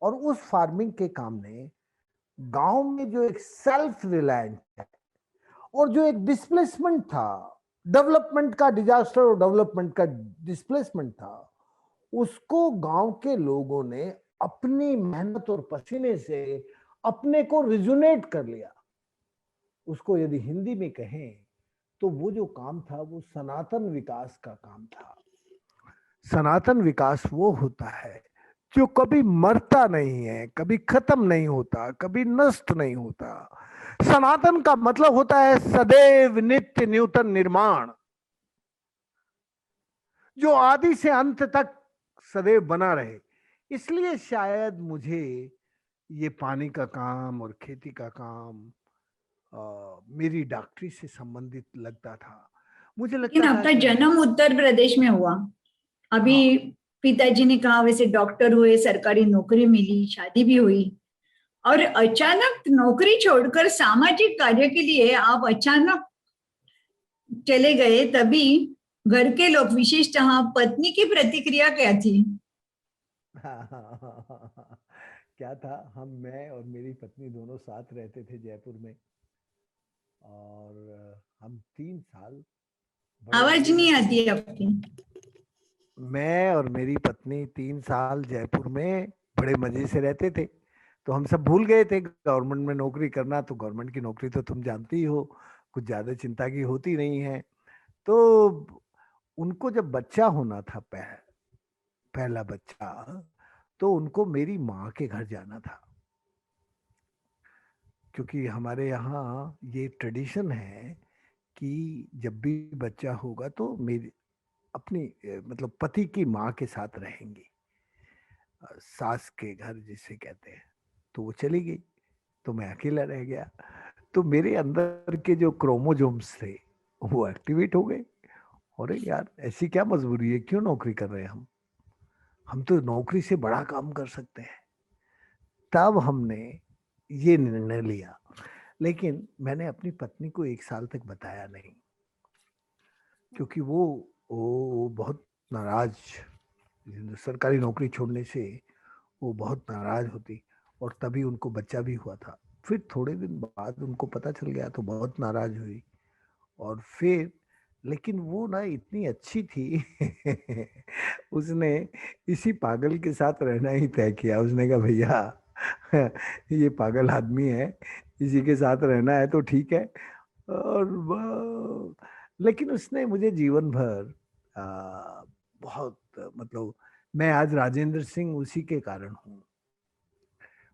और उस फार्मिंग के काम ने गांव में जो एक सेल्फ रिलायंस है और जो एक डिस्प्लेसमेंट था, डेवलपमेंट का डिजास्टर और डेवलपमेंट का डिस्प्लेसमेंट था, उसको गांव के लोगों ने अपनी मेहनत और पसीने से अपने को रिजोनेट कर लिया। उसको यदि हिंदी में कहें तो वो जो काम था वो सनातन विकास का काम था। सनातन विकास वो होता है जो कभी मरता नहीं है, कभी खत्म नहीं होता, कभी नष्ट नहीं होता। सनातन का मतलब होता है सदैव नित्य नूतन निर्माण, जो आदि से अंत तक सदैव बना रहे। इसलिए शायद मुझे ये पानी का काम और खेती का काम मेरी डॉक्टरी से संबंधित लगता था। मुझे लगता लेकिन था आपका कि जन्म उत्तर प्रदेश में हुआ, अभी पिताजी ने कहा वैसे डॉक्टर हुए, सरकारी नौकरी मिली, शादी भी हुई, और अचानक नौकरी छोड़कर सामाजिक कार्य के लिए आप अचानक चले गए। तभी घर के लोग, विशेषतः पत्नी की प्रतिक्रिया क्या थी? क्या था, मैं और मेरी पत्नी दोनों साथ रहते थे जयपुर में, और हम 3 साल आवाज नहीं आती है आपकी। मैं और मेरी पत्नी 3 साल जयपुर में बड़े मजे से रहते थे। तो हम सब भूल गए थे गवर्नमेंट में नौकरी करना। तो गवर्नमेंट की नौकरी तो तुम जानती ही हो, कुछ ज्यादा चिंता की होती नहीं है। तो उनको जब बच्चा होना था, पहला बच्चा, तो उनको मेरी माँ के घर जाना था, क्योंकि हमारे यहाँ ये ट्रेडिशन है कि जब भी बच्चा होगा तो मेरी अपनी मतलब पति की माँ के साथ रहेंगे, सास के घर जिसे कहते हैं। तो वो चली गई तो मैं अकेला रह गया। तो मेरे अंदर के जो क्रोमोजोम्स थे वो एक्टिवेट हो गए। और यार ऐसी क्या मजबूरी है, क्यों नौकरी कर रहे हैं हम तो नौकरी से बड़ा काम कर सकते हैं। तब हमने ये निर्णय लिया। लेकिन मैंने अपनी पत्नी को 1 साल तक बताया नहीं, क्योंकि वो बहुत नाराज, सरकारी नौकरी छोड़ने से वो बहुत नाराज होती, और तभी उनको बच्चा भी हुआ था। फिर थोड़े दिन बाद उनको पता चल गया तो बहुत नाराज हुई। और फिर लेकिन वो ना इतनी अच्छी थी उसने इसी पागल के साथ रहना ही तय किया। उसने कहा भैया ये पागल आदमी है, इसी के साथ रहना है तो ठीक है, लेकिन उसने मुझे जीवन भर बहुत मतलब मैं आज राजेंद्र सिंह उसी के कारण हूँ।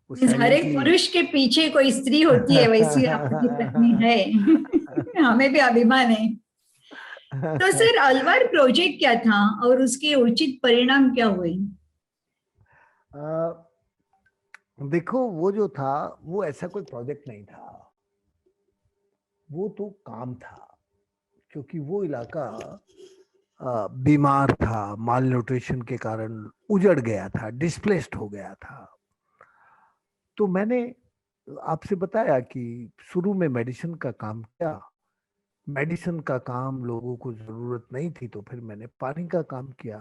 वो हर एक silently- पुरुष के पीछे कोई स्त्री होती है, वैसी आपकी पत्नी है। हमें भी अभिमान है। तो सर, अलवर प्रोजेक्ट क्या था और उसके उचित परिणाम क्या हुए? देखो, वो जो था वो ऐसा कोई प्रोजेक्ट नहीं था, वो तो काम था, क्योंकि वो इलाका बीमार था, माल न्यूट्रिशन के कारण उजड़ गया था, डिस्प्लेस्ड हो गया था। तो मैंने आपसे बताया कि शुरू में मेडिसिन का काम किया। मेडिसिन का काम लोगों को जरूरत नहीं थी, तो फिर मैंने पानी का काम किया।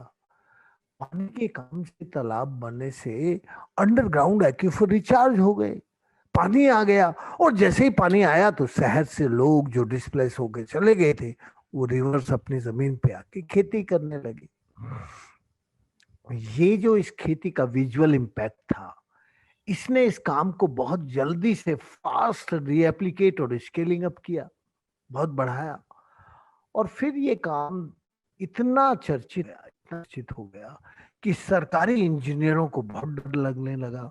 पानी के काम से तालाब बनने से अंडरग्राउंड एक्वीफर रिचार्ज हो गए, पानी आ गया। और जैसे ही पानी आया तो शहर से लोग जो डिस्प्लेस होके चले गए थे, वो रिवर्स अपनी जमीन पे आके खेती करने लगे। ये जो इस खेती का विजुअल इम्पैक्ट था, इसने इस काम को बहुत जल्दी से फास्ट रीएप्लिकेट और स्केलिंग अप किया, बहुत बढ़ाया। और फिर ये काम इतना चर्चित हो गया कि सरकारी इंजीनियरों को बहुत डर लगने लगा।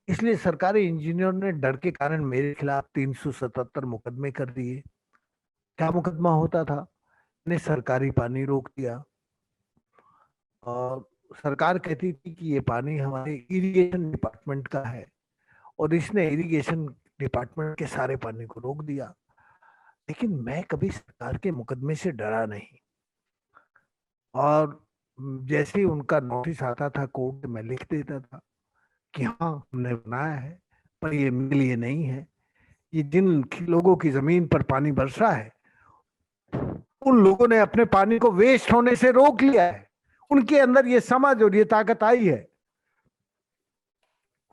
इसलिए सरकारी इंजीनियर ने डर के कारण मेरे खिलाफ 377 मुकदमे कर दिए। क्या मुकदमा होता था? ने सरकारी पानी रोक दिया, और सरकार कहती थी कि ये पानी हमारे इरिगेशन डिपार्टमेंट का है, और इसने इरिगेशन डिपार्टमेंट के सारे पानी को रोक दिया। लेकिन मैं कभी सरकार के मुकदमे से डरा नहीं, और जैसे ही उनका नोटिस आता था कोर्ट, मैं लिख देता था कि हाँ, हमने बनाया है, पर ये मेरे लिए नहीं है। ये जिन लोगों की जमीन पर पानी बरसा है, उन लोगों ने अपने पानी को वेस्ट होने से रोक लिया है। उनके अंदर ये समझ और ये ताकत आई है।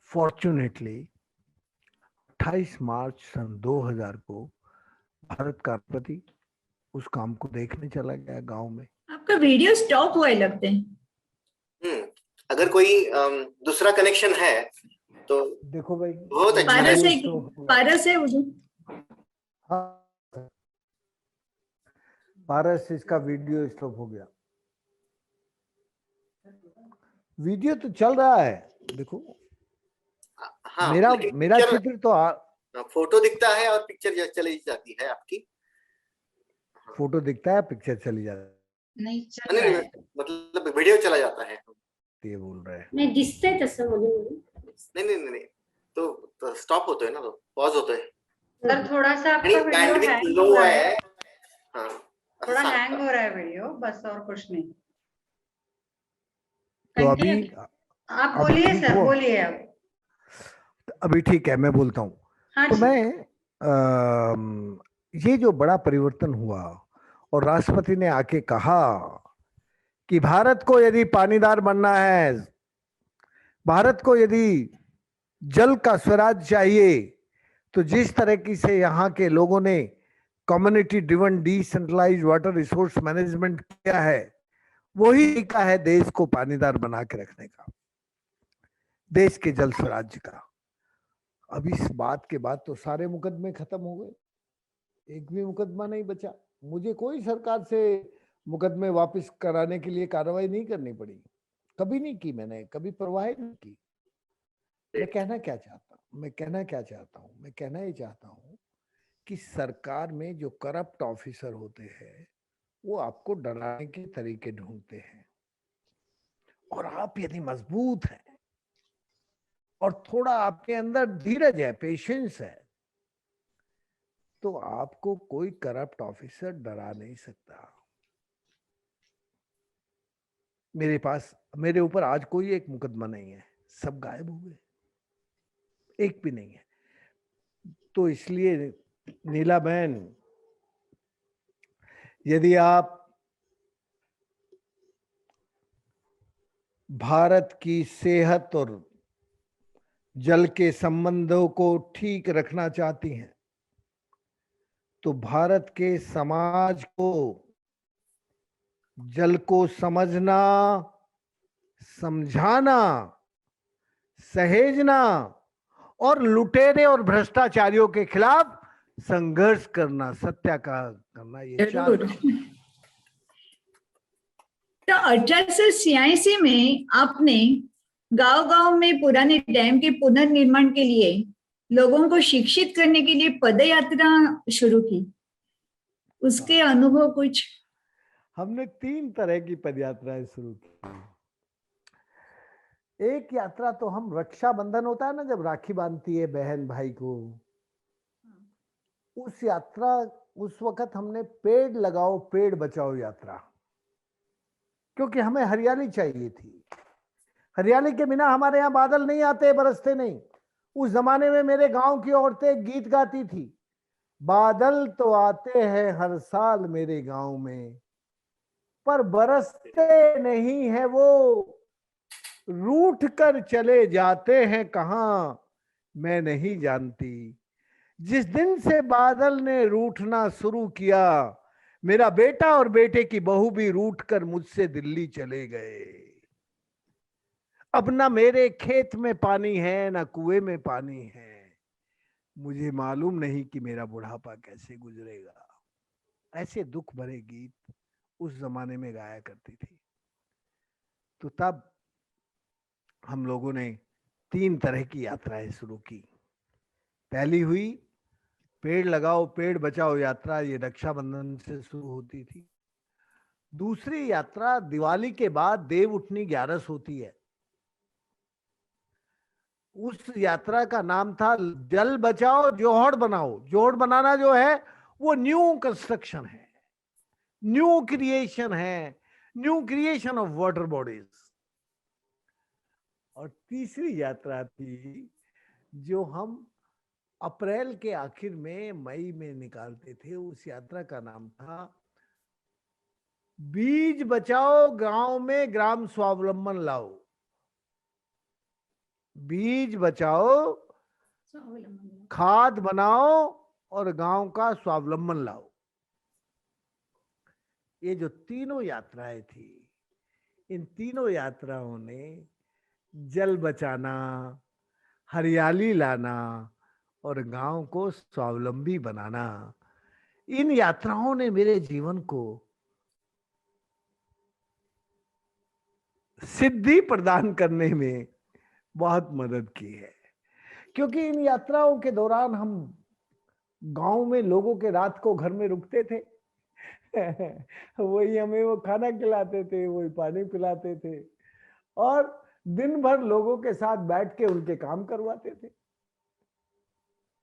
फॉर्चुनेटली 28 मार्च सन 2000 को भारत का राष्ट्रपति उस काम को देखने चला गया गांव में। आपका वीडियो स्टॉप हुआ है लगते हैं। अगर कोई दूसरा कनेक्शन है तो देखो भाई, बहुत अच्छा है। पारस है उधर। हाँ, पारस, इसका वीडियो स्टॉप हो गया। वीडियो तो चल रहा है, देखो। हाँ, मेरा चित्र तो फोटो दिखता है और पिक्चर चली जाती है आपकी। फोटो दिखता है, पिक्चर चली जाती नहीं चल रहा है, मतलब वीडियो चला जाता है, ये बोल रहे हैं। नाही दिसतंय तसं नहीं तो स्टॉप होतोय ना, तो पॉज होतोय। सर थोड़ा सा आपका वीडियो बैंडविड्थ हैंग लो हो रहा है। है, हाँ, थोड़ा हैंग हो रहा है वीडियो, बस और कुछ नहीं। तो अभी आप बोलिए सर, बोलिए अब। अभी ठीक है, मैं बोलता हूँ। हाँ तो जी। मैं ये जो बड़ा परिवर्तन हुआ, और राष्ट्रपति ने आके कहा कि भारत को यदि पानीदार बनना है, भारत को यदि जल का स्वराज चाहिए, तो जिस तरह से यहाँ के लोगों ने community driven decentralized water resource management किया है, वही तरीका है देश को पानीदार बना के रखने का, देश के जल स्वराज्य का। अब इस बात के बाद तो सारे मुकदमे खत्म हो गए, एक भी मुकदमा नहीं बचा। मुझे कोई सरकार से मुकदमे वापस कराने के लिए कार्रवाई नहीं करनी पड़ी, कभी नहीं की मैंने, कभी परवाह नहीं की। मैं कहना क्या चाहता हूँ, मैं कहना ये चाहता हूँ कि सरकार में जो करप्ट ऑफिसर होते हैं, वो आपको डराने के तरीके ढूंढते हैं। और आप यदि मजबूत हैं और थोड़ा आपके अंदर धीरज है, पेशेंस है, तो आपको कोई करप्ट ऑफिसर डरा नहीं सकता। मेरे ऊपर आज कोई एक मुकदमा नहीं है, सब गायब हो गए, एक भी नहीं है। तो इसलिए नीला बहन, यदि आप भारत की सेहत और जल के संबंधों को ठीक रखना चाहती हैं, तो भारत के समाज को जल को समझना, समझाना, सहेजना और लुटेरे और भ्रष्टाचारियों के खिलाफ संघर्ष करना, सत्य का करना, ये चार जरूर। तो 1886 में आपने गांव-गांव में पुराने डैम के पुनर्निर्माण के लिए लोगों को शिक्षित करने के लिए पदयात्रा शुरू की। उसके अनुभव कुछ? हमने 3 तरह की पदयात्राएं शुरू की। एक यात्रा तो हम रक्षाबंधन होता है ना, जब राखी बांधती है बहन भाई को, उस यात्रा, उस वक्त हमने पेड़ लगाओ पेड़ बचाओ यात्रा, क्योंकि हमें हरियाली चाहिए थी। हरियाली के बिना हमारे यहाँ बादल नहीं आते, बरसते नहीं। उस जमाने में मेरे गांव की औरतें गीत गाती थी, बादल तो आते हैं हर साल मेरे गांव में, पर बरसते नहीं है वो, रूठ कर चले जाते हैं कहां मैं नहीं जानती। जिस दिन से बादल ने रूठना शुरू किया, मेरा बेटा और बेटे की बहू भी रूठ कर मुझसे दिल्ली चले गए। अब ना मेरे खेत में पानी है ना कुएं में पानी है, मुझे मालूम नहीं कि मेरा बुढ़ापा कैसे गुजरेगा। ऐसे दुख भरे गीत उस जमाने में गाया करती थी। तो तब हम लोगों ने 3 तरह की यात्राएं शुरू की। पहली हुई पेड़ लगाओ पेड़ बचाओ यात्रा, ये रक्षाबंधन से शुरू होती थी। दूसरी यात्रा दिवाली के बाद देव उठनी 11 होती है, उस यात्रा का नाम था जल बचाओ जोहड़ बनाओ। जोहड़ बनाना जो है वो न्यू कंस्ट्रक्शन है, न्यू क्रिएशन है, new creation of water bodies. और तीसरी यात्रा थी जो हम अप्रैल के आखिर में मई में निकालते थे, उस यात्रा का नाम था बीज बचाओ गांव में ग्राम स्वावलंबन लाओ। बीज बचाओ, खाद बनाओ और गांव का स्वावलंबन लाओ। ये जो तीनों यात्राएं थी, इन तीनों यात्राओं ने जल बचाना, हरियाली लाना और गांव को स्वावलंबी बनाना, इन यात्राओं ने मेरे जीवन को सिद्धि प्रदान करने में बहुत मदद की है। क्योंकि इन यात्राओं के दौरान हम गांव में लोगों के रात को घर में रुकते थे वही हमें वो खाना खिलाते थे, वही पानी पिलाते थे और दिन भर लोगों के साथ बैठ के उनके काम करवाते थे।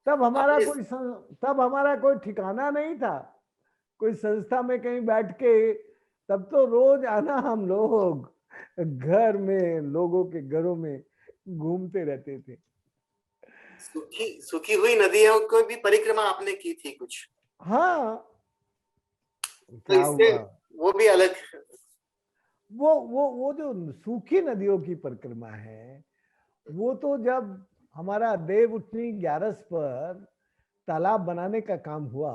तब हमारा कोई ठिकाना नहीं था, कोई संस्था में कहीं बैठ के, तब तो रोज आना हम लोग घर में लोगों के घरों में घूमते रहते थे। सूखी हुई नदियों को भी परिक्रमा आपने की थी कुछ? हाँ, तो इससे वो भी अलग, वो जो सूखी नदियों की परिक्रमा है, वो तो जब हमारा देव उठनी 11 पर तालाब बनाने का काम हुआ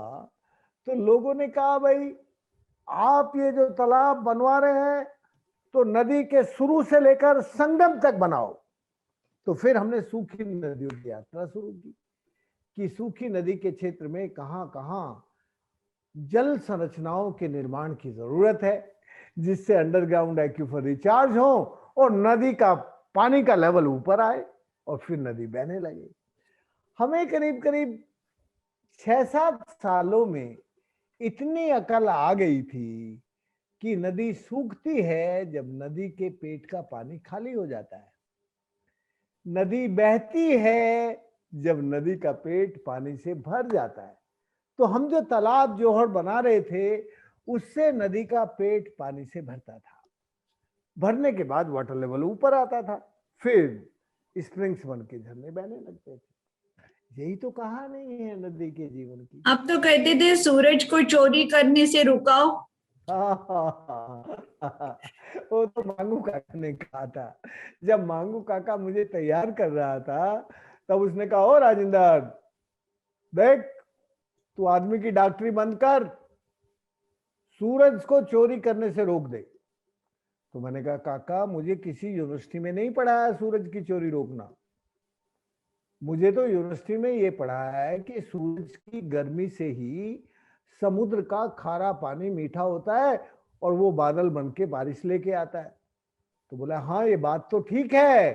तो लोगों ने कहा भाई आप ये जो तालाब बनवा रहे हैं तो नदी के शुरू से लेकर संगम तक बनाओ। तो फिर हमने सूखी नदियों की यात्रा शुरू की कि सूखी नदी के क्षेत्र में कहां कहां जल संरचनाओं के निर्माण की जरूरत है, जिससे अंडरग्राउंड एक्यूफर रिचार्ज हो और नदी का पानी का लेवल ऊपर आए और फिर नदी बहने लगे। हमें करीब करीब 6-7 सालों में इतनी अकल आ गई थी कि नदी सूखती है जब नदी के पेट का पानी खाली हो जाता है, नदी बहती है जब नदी का पेट पानी से भर जाता है। तो हम जो तालाब जोहड़ बना रहे थे उससे नदी का पेट पानी से भरता था, भरने के बाद वाटर लेवल ऊपर आता था, फिर स्प्रिंग्स बन के झरने बहने लगते थे। यही तो कहानी है नदी के जीवन की। आप तो कहते थे सूरज को चोरी करने से रुकाओ। वो तो मांगू काका ने कहा था। जब मांगू काका मुझे तैयार कर रहा था तब उसने कहा, ओ राजेंद्र देख तू आदमी की डॉक्टरी बंद कर, सूरज को चोरी करने से रोक दे। तो मैंने कहा काका मुझे किसी यूनिवर्सिटी में नहीं पढ़ाया सूरज की चोरी रोकना। मुझे तो यूनिवर्सिटी में ये पढ़ा है कि सूरज की गर्मी से ही समुद्र का खारा पानी मीठा होता है और वो बादल बन के बारिश लेके आता है। तो बोला हाँ ये बात तो ठीक है,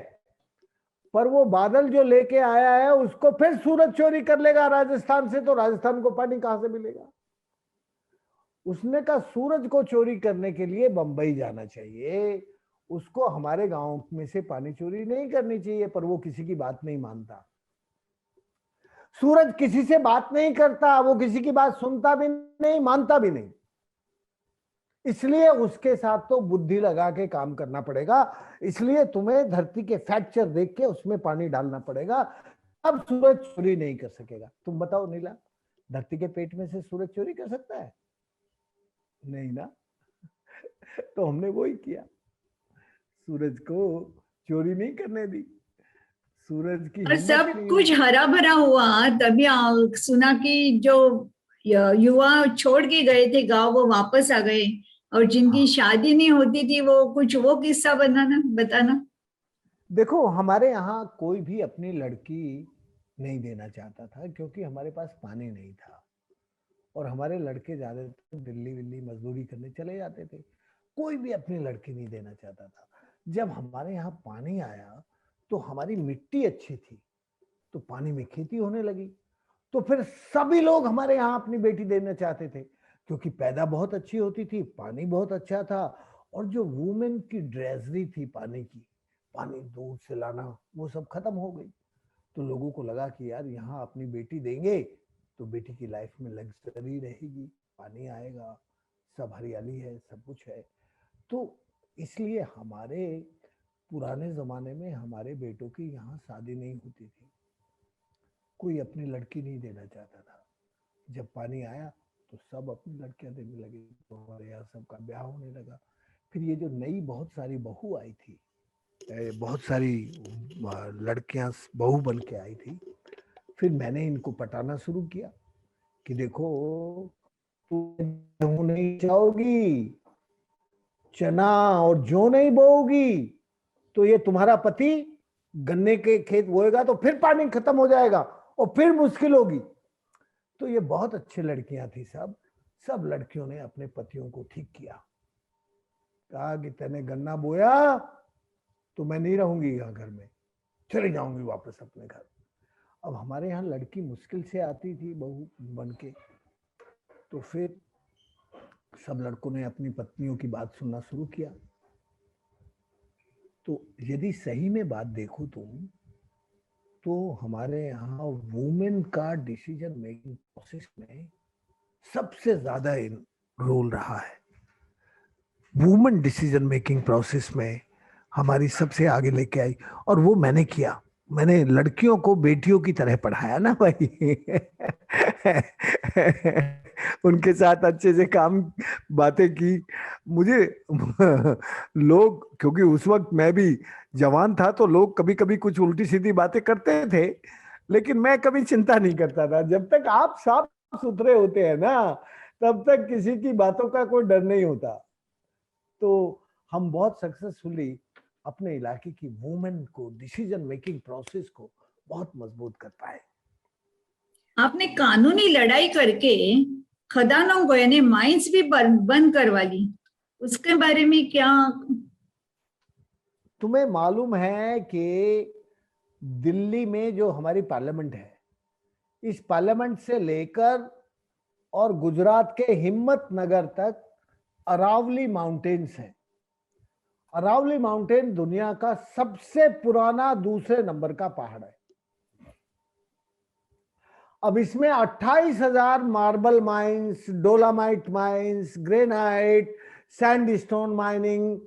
पर वो बादल जो लेके आया है उसको फिर सूरज चोरी कर लेगा राजस्थान से, तो राजस्थान को पानी कहां से मिलेगा? उसने कहा सूरज को चोरी करने के लिए बंबई जाना चाहिए, उसको हमारे गांव में से पानी चोरी नहीं करनी चाहिए। पर वो किसी की बात नहीं मानता। सूरज किसी से बात नहीं करता, वो किसी की बात सुनता भी नहीं, मानता भी नहीं। इसलिए उसके साथ तो बुद्धि लगा के काम करना पड़ेगा। इसलिए तुम्हें धरती के फ्रैक्चर देख के उसमें पानी डालना पड़ेगा, अब सूरज चोरी नहीं कर सकेगा। तुम बताओ नीला, धरती के पेट में से सूरज चोरी कर सकता है? नहीं ना। तो हमने वही किया, सूरज को चोरी नहीं करने दी। सूरज की और हिम्मत सब नहीं कुछ हुई। हरा भरा हुआ, तभी सुना कि जो युवा छोड़ के गए थे गांव वो वापस आ गए, और जिनकी हाँ। शादी नहीं होती थी वो कुछ वो किस्सा बताना। देखो हमारे यहाँ कोई भी अपनी लड़की नहीं देना चाहता था, क्योंकि हमारे पास पानी नहीं था और हमारे लड़के ज्यादातर दिल्ली विल्ली मजदूरी करने चले जाते थे। कोई भी अपनी लड़की नहीं देना चाहता था। जब हमारे यहाँ पानी आया तो हमारी मिट्टी अच्छी थी, तो पानी में खेती होने लगी, तो फिर सभी लोग हमारे यहाँ अपनी बेटी देना चाहते थे, क्योंकि पैदा बहुत अच्छी होती थी, पानी बहुत अच्छा था, और जो वुमेन की ड्रेजरी थी पानी की, पानी दूर से लाना, वो सब खत्म हो गई। तो लोगों को लगा कि यार यहाँ अपनी बेटी देंगे तो बेटी की लाइफ में लग्जरी रहेगी, पानी आएगा, सब हरियाली है, सब कुछ है। तो इसलिए हमारे पुराने जमाने में हमारे बेटों की यहाँ शादी नहीं होती थी, कोई अपनी लड़की नहीं देना चाहता था। जब पानी आया तो सब अपनी लड़कियां देने लगे, तो हमारे यहाँ सबका ब्याह होने लगा। फिर ये जो नई बहुत सारी बहू आई थी, बहुत सारी लड़कियां बहू बन के आई थी, फिर मैंने इनको पटाना शुरू किया कि देखो तुम नहीं चाहोगी, चना और जौ नहीं बोओगी, तो ये तुम्हारा पति गन्ने के खेत बोएगा तो फिर पानी खत्म हो जाएगा और फिर मुश्किल होगी। तो ये बहुत अच्छी लड़कियां थी, सब लड़कियों ने अपने पतियों को ठीक किया, कहा कि तूने गन्ना बोया तो मैं नहीं रहूंगी यहाँ घर में, चली जाऊंगी वापस अपने घर। अब हमारे यहाँ लड़की मुश्किल से आती थी बहू बन के, तो फिर सब लड़कों ने अपनी पत्नियों की बात सुनना शुरू किया। तो यदि सही में बात देखो तुम, तो हमारे यहाँ वुमेन का डिसीजन मेकिंग प्रोसेस में सबसे ज्यादा रोल रहा है। वुमेन डिसीजन मेकिंग प्रोसेस में हमारी सबसे आगे लेके आई, और वो मैंने किया। मैंने लड़कियों को बेटियों की तरह पढ़ाया ना भाई। उनके साथ अच्छे से काम बातें की। मुझे लोग, क्योंकि उस वक्त मैं भी जवान था, तो लोग कभी कभी कुछ उल्टी सीधी बातें करते थे, लेकिन मैं कभी चिंता नहीं करता था। जब तक आप साफ सुथरे होते हैं ना, तब तक किसी की बातों का कोई डर नहीं होता। तो हम बहुत सक्सेसफुली अपने इलाके की वुमेन को डिसीजन मेकिंग प्रोसेस को बहुत मजबूत कर पाए। आपने कानूनी लड़ाई करके खदानों को यानी माइंस भी बंद करवा ली, उसके बारे में क्या? तुम्हें मालूम है कि दिल्ली में जो हमारी पार्लियामेंट है, इस पार्लियामेंट से लेकर और गुजरात के हिम्मत नगर तक अरावली माउंटेन्स है। अरावली माउंटेन दुनिया का सबसे पुराना दूसरे नंबर का पहाड़ है। अब इसमें 28,000 marble mines, dolomite mines, granite, sandstone mining,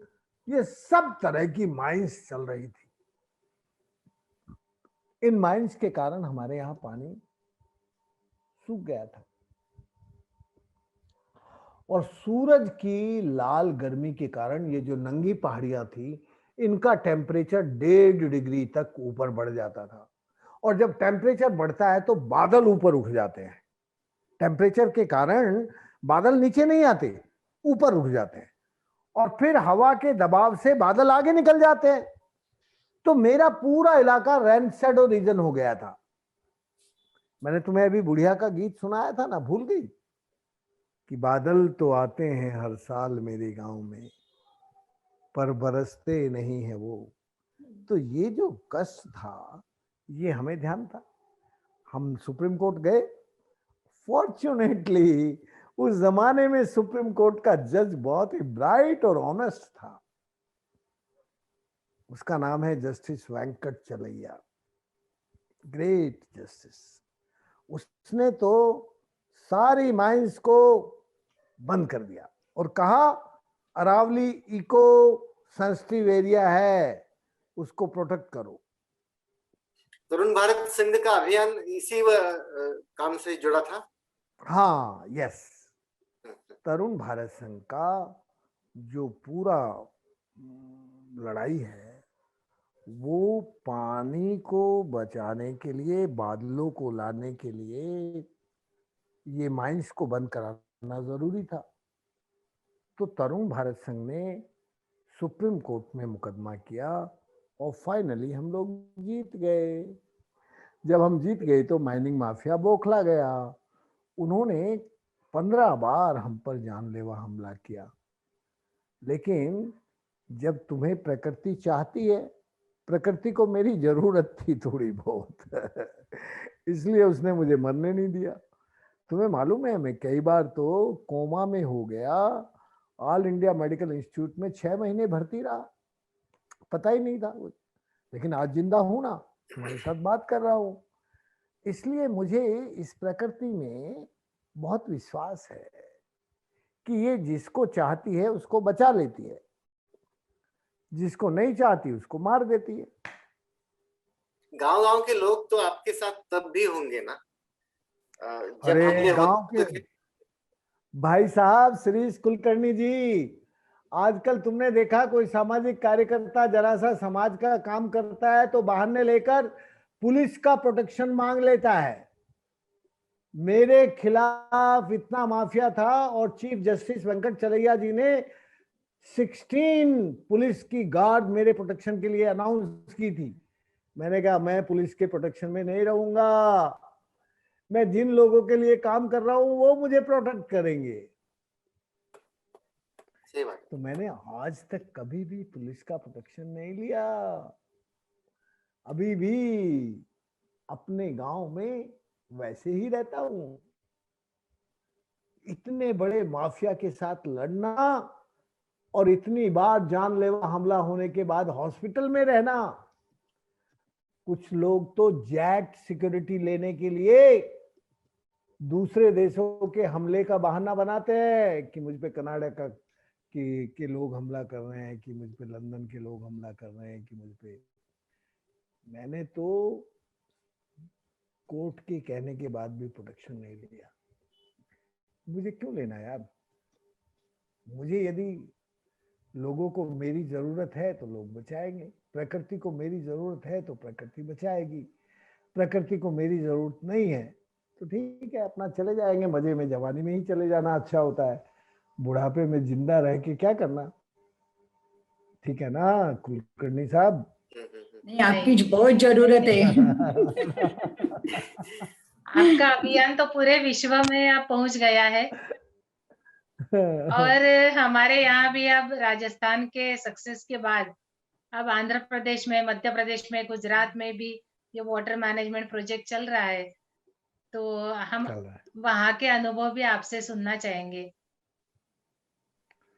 ये सब तरह की माइंस चल रही थी। इन माइंस के कारण हमारे यहां पानी सूख गया था, और सूरज की लाल गर्मी के कारण ये जो नंगी पहाड़ियां थी, इनका टेम्परेचर 1.5 डिग्री तक ऊपर बढ़ जाता था। और जब टेम्परेचर बढ़ता है तो बादल ऊपर उठ जाते हैं। टेम्परेचर के कारण बादल नीचे नहीं आते, ऊपर उठ जाते हैं, और फिर हवा के दबाव से बादल आगे निकल जाते हैं। तो मेरा पूरा इलाका रेन शेडो रीजन हो गया था। मैंने तुम्हें अभी बुढ़िया का गीत सुनाया था ना, भूल गई? कि बादल तो आते हैं हर साल मेरे गांव में, पर बरसते नहीं है वो। तो ये जो कष्ट था, ये हमें ध्यान था। हम सुप्रीम कोर्ट गए। फॉर्चुनेटली उस जमाने में सुप्रीम कोर्ट का जज बहुत ही ब्राइट और ऑनेस्ट था। उसका नाम है जस्टिस वेंकट चलैया, ग्रेट जस्टिस। उसने तो सारी माइंस को बंद कर दिया और कहा अरावली इको सेंसिटिव एरिया है, उसको प्रोटेक्ट करो। तरुण भारत संघ का अभियान इसी काम से जुड़ा था। हाँ, यस। तरुण भारत संघ का जो पूरा लड़ाई है वो पानी को बचाने के लिए, बादलों को लाने के लिए ये माइंस को बंद कराना जरूरी था। तो तरुण भारत संघ ने सुप्रीम कोर्ट में मुकदमा किया और फाइनली हम लोग जीत गए। जब हम जीत गए तो माइनिंग माफिया बौखला गया। उन्होंने 15 बार हम पर जानलेवा हमला किया। लेकिन जब तुम्हें प्रकृति चाहती है, प्रकृति को मेरी जरूरत थी थोड़ी बहुत इसलिए उसने मुझे मरने नहीं दिया। तुम्हें मालूम है, मैं कई बार तो कोमा में हो गया, ऑल इंडिया मेडिकल इंस्टीट्यूट में 6 महीने भर्ती रहा, पता ही नहीं था। लेकिन आज जिंदा हूं ना, तुम्हारे साथ बात कर रहा हूं। इसलिए मुझे इस प्रकृति में बहुत विश्वास है कि ये जिसको चाहती है उसको बचा लेती है, जिसको नहीं चाहती उसको मार देती है। गांव-गांव के लोग तो आपके साथ तब भी होंगे ना, जब अरे हमले गांव होते के थे। भाई साहब, श्रीश कुलकर्णी जी, आजकल तुमने देखा कोई सामाजिक कार्यकर्ता जरा सा समाज का काम करता है तो बहाने लेकर पुलिस का प्रोटेक्शन मांग लेता है। मेरे खिलाफ इतना माफिया था और चीफ जस्टिस वेंकट चलैया जी ने 16 पुलिस की गार्ड मेरे प्रोटेक्शन के लिए अनाउंस की थी। मैंने कहा मैं पुलिस के प्रोटेक्शन में नहीं रहूंगा, मैं जिन लोगों के लिए काम कर रहा हूं वो मुझे प्रोटेक्ट करेंगे। सही बात। तो मैंने आज तक कभी भी पुलिस का प्रोटेक्शन नहीं लिया। अभी भी अपने गांव में वैसे ही रहता हूं। इतने बड़े माफिया के साथ लड़ना और इतनी बार जानलेवा हमला होने के बाद हॉस्पिटल में रहना। कुछ लोग तो जैक्ट सिक्योरिटी लेने के लिए दूसरे देशों के हमले का बहाना बनाते हैं कि मुझ पे कनाडा का के लोग हमला कर रहे हैं, कि मुझ पे लंदन के लोग हमला कर रहे हैं, कि मुझ पे। मैंने तो कोर्ट के कहने के बाद भी प्रोटेक्शन नहीं लिया। मुझे क्यों लेना यार? मुझे यदि लोगों को मेरी जरूरत है तो लोग बचाएंगे, प्रकृति को मेरी जरूरत है तो प्रकृति बचाएगी, प्रकृति को मेरी जरूरत नहीं है तो ठीक है, अपना चले जाएंगे मजे में। जवानी में ही चले जाना अच्छा होता है, बुढ़ापे में जिंदा रह के क्या करना। ठीक है ना कुलकर्णी साहब? नहीं, आपकी बहुत जरूरत है आपका अभियान तो पूरे विश्व में अब पहुंच गया है और हमारे यहाँ भी अब राजस्थान के सक्सेस के बाद अब आंध्र प्रदेश में, मध्य प्रदेश में, गुजरात में भी ये वाटर मैनेजमेंट प्रोजेक्ट चल रहा है। तो हम चल रहा है। वहाँ के अनुभव भी आपसे सुनना चाहेंगे।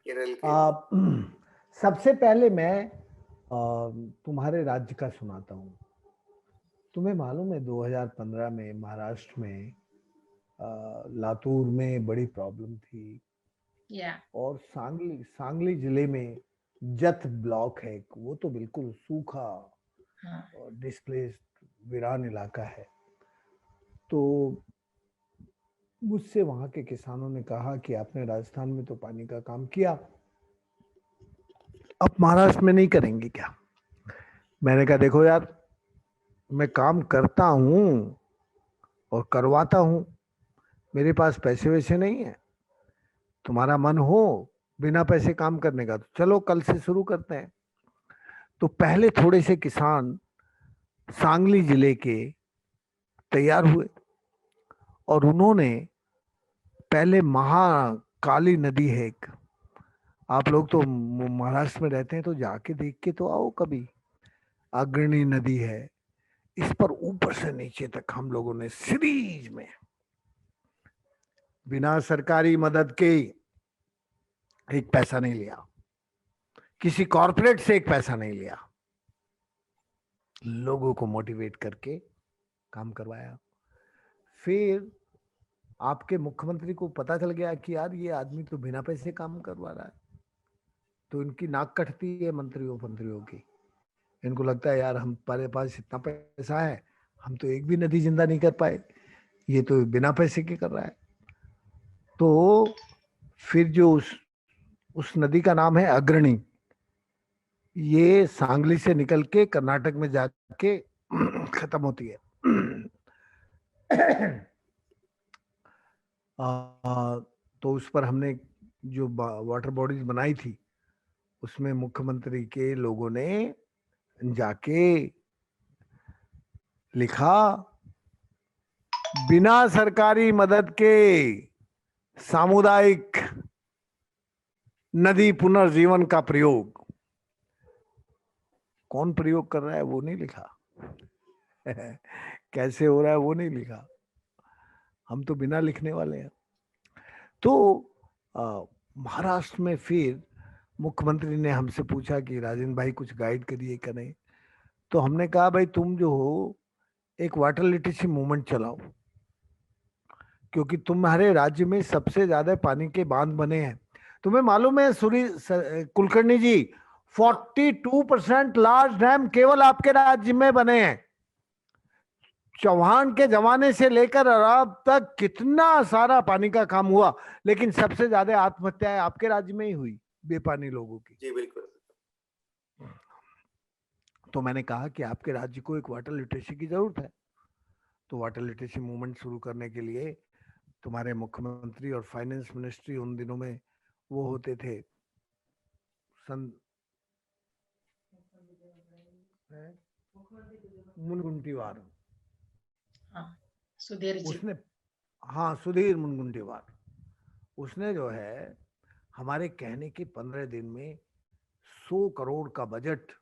केरल के आप सबसे पहले मैं तुम्हारे राज्य का सुनाता हूँ। तुम्हें मालूम है 2015 में महाराष्ट्र में लातूर में बड़ी प्रॉब्लम थी, या और सांगली जिले में जत ब्लॉक है, वो तो बिल्कुल सूखा और डिस्प्लेस्ड वीरान इलाका है। तो मुझसे वहां के किसानों ने कहा कि आपने राजस्थान में तो पानी का काम किया, अब महाराष्ट्र में नहीं करेंगे क्या? मैंने कहा देखो यार, मैं काम करता हूं और करवाता हूं, मेरे पास पैसे वैसे नहीं है। तुम्हारा मन हो बिना पैसे काम करने का तो चलो कल से शुरू करते हैं। तो पहले थोड़े से किसान सांगली जिले के तैयार हुए और उन्होंने पहले महाकाली नदी है एक, आप लोग तो महाराष्ट्र में रहते हैं तो जाके देख के तो आओ कभी, अग्रणी नदी है, इस पर ऊपर से नीचे तक हम लोगों ने सीरीज में बिना सरकारी मदद के एक पैसा नहीं लिया, किसी कॉरपोरेट से एक पैसा नहीं लिया, लोगों को मोटिवेट करके काम करवाया। फिर आपके मुख्यमंत्री को पता चल गया कि यार ये आदमी तो बिना पैसे काम करवा रहा है, तो इनकी नाक कटती है मंत्रियों की। इनको लगता है यार हमारे पास इतना पैसा है, हम तो एक भी नदी जिंदा नहीं कर पाए, ये तो बिना पैसे के कर रहा है। तो फिर जो उस नदी का नाम है अग्रणी, ये सांगली से निकल के कर्नाटक में जाके खत्म होती है। तो उस पर हमने जो वाटर बॉडीज बनाई थी, उसमें मुख्यमंत्री के लोगों ने जाके लिखा, बिना सरकारी मदद के सामुदायिक नदी पुनर्जीवन का प्रयोग। कौन प्रयोग कर रहा है वो नहीं लिखा, कैसे हो रहा है वो नहीं लिखा, हम तो बिना लिखने वाले हैं। तो महाराष्ट्र में फिर मुख्यमंत्री ने हमसे पूछा कि राजेंद्र भाई कुछ गाइड करिए क्या नहीं, तो हमने कहा भाई तुम जो हो एक वाटर लिटरेसी मूवमेंट चलाओ, क्योंकि तुम्हारे राज्य में सबसे ज्यादा पानी के बांध बने हैं। तुम्हें मालूम है कुलकर्णी जी, 42% लार्ज डैम केवल आपके राज्य में बने हैं। चौहान के जमाने से लेकर अब तक कितना सारा पानी का काम हुआ, लेकिन सबसे ज्यादा आत्महत्याएं आपके राज्य में ही हुई बेपानी लोगों की। जी बिल्कुल। तो मैंने कहा कि आपके राज्य को एक वाटर लिटरेसी की जरूरत है, तो वाटर लिटरेसी मूवमेंट शुरू करने के लिए तुम्हारे मुख्यमंत्री और फाइनेंस मिनिस्ट्री उन दिनों में वो होते थे मुनगुंटीवार, सुधीर जी, उसने, हाँ सुधीर मुनगुंटीवार, उसने जो है हमारे कहने के 15 दिन में 100 करोड़ का बजट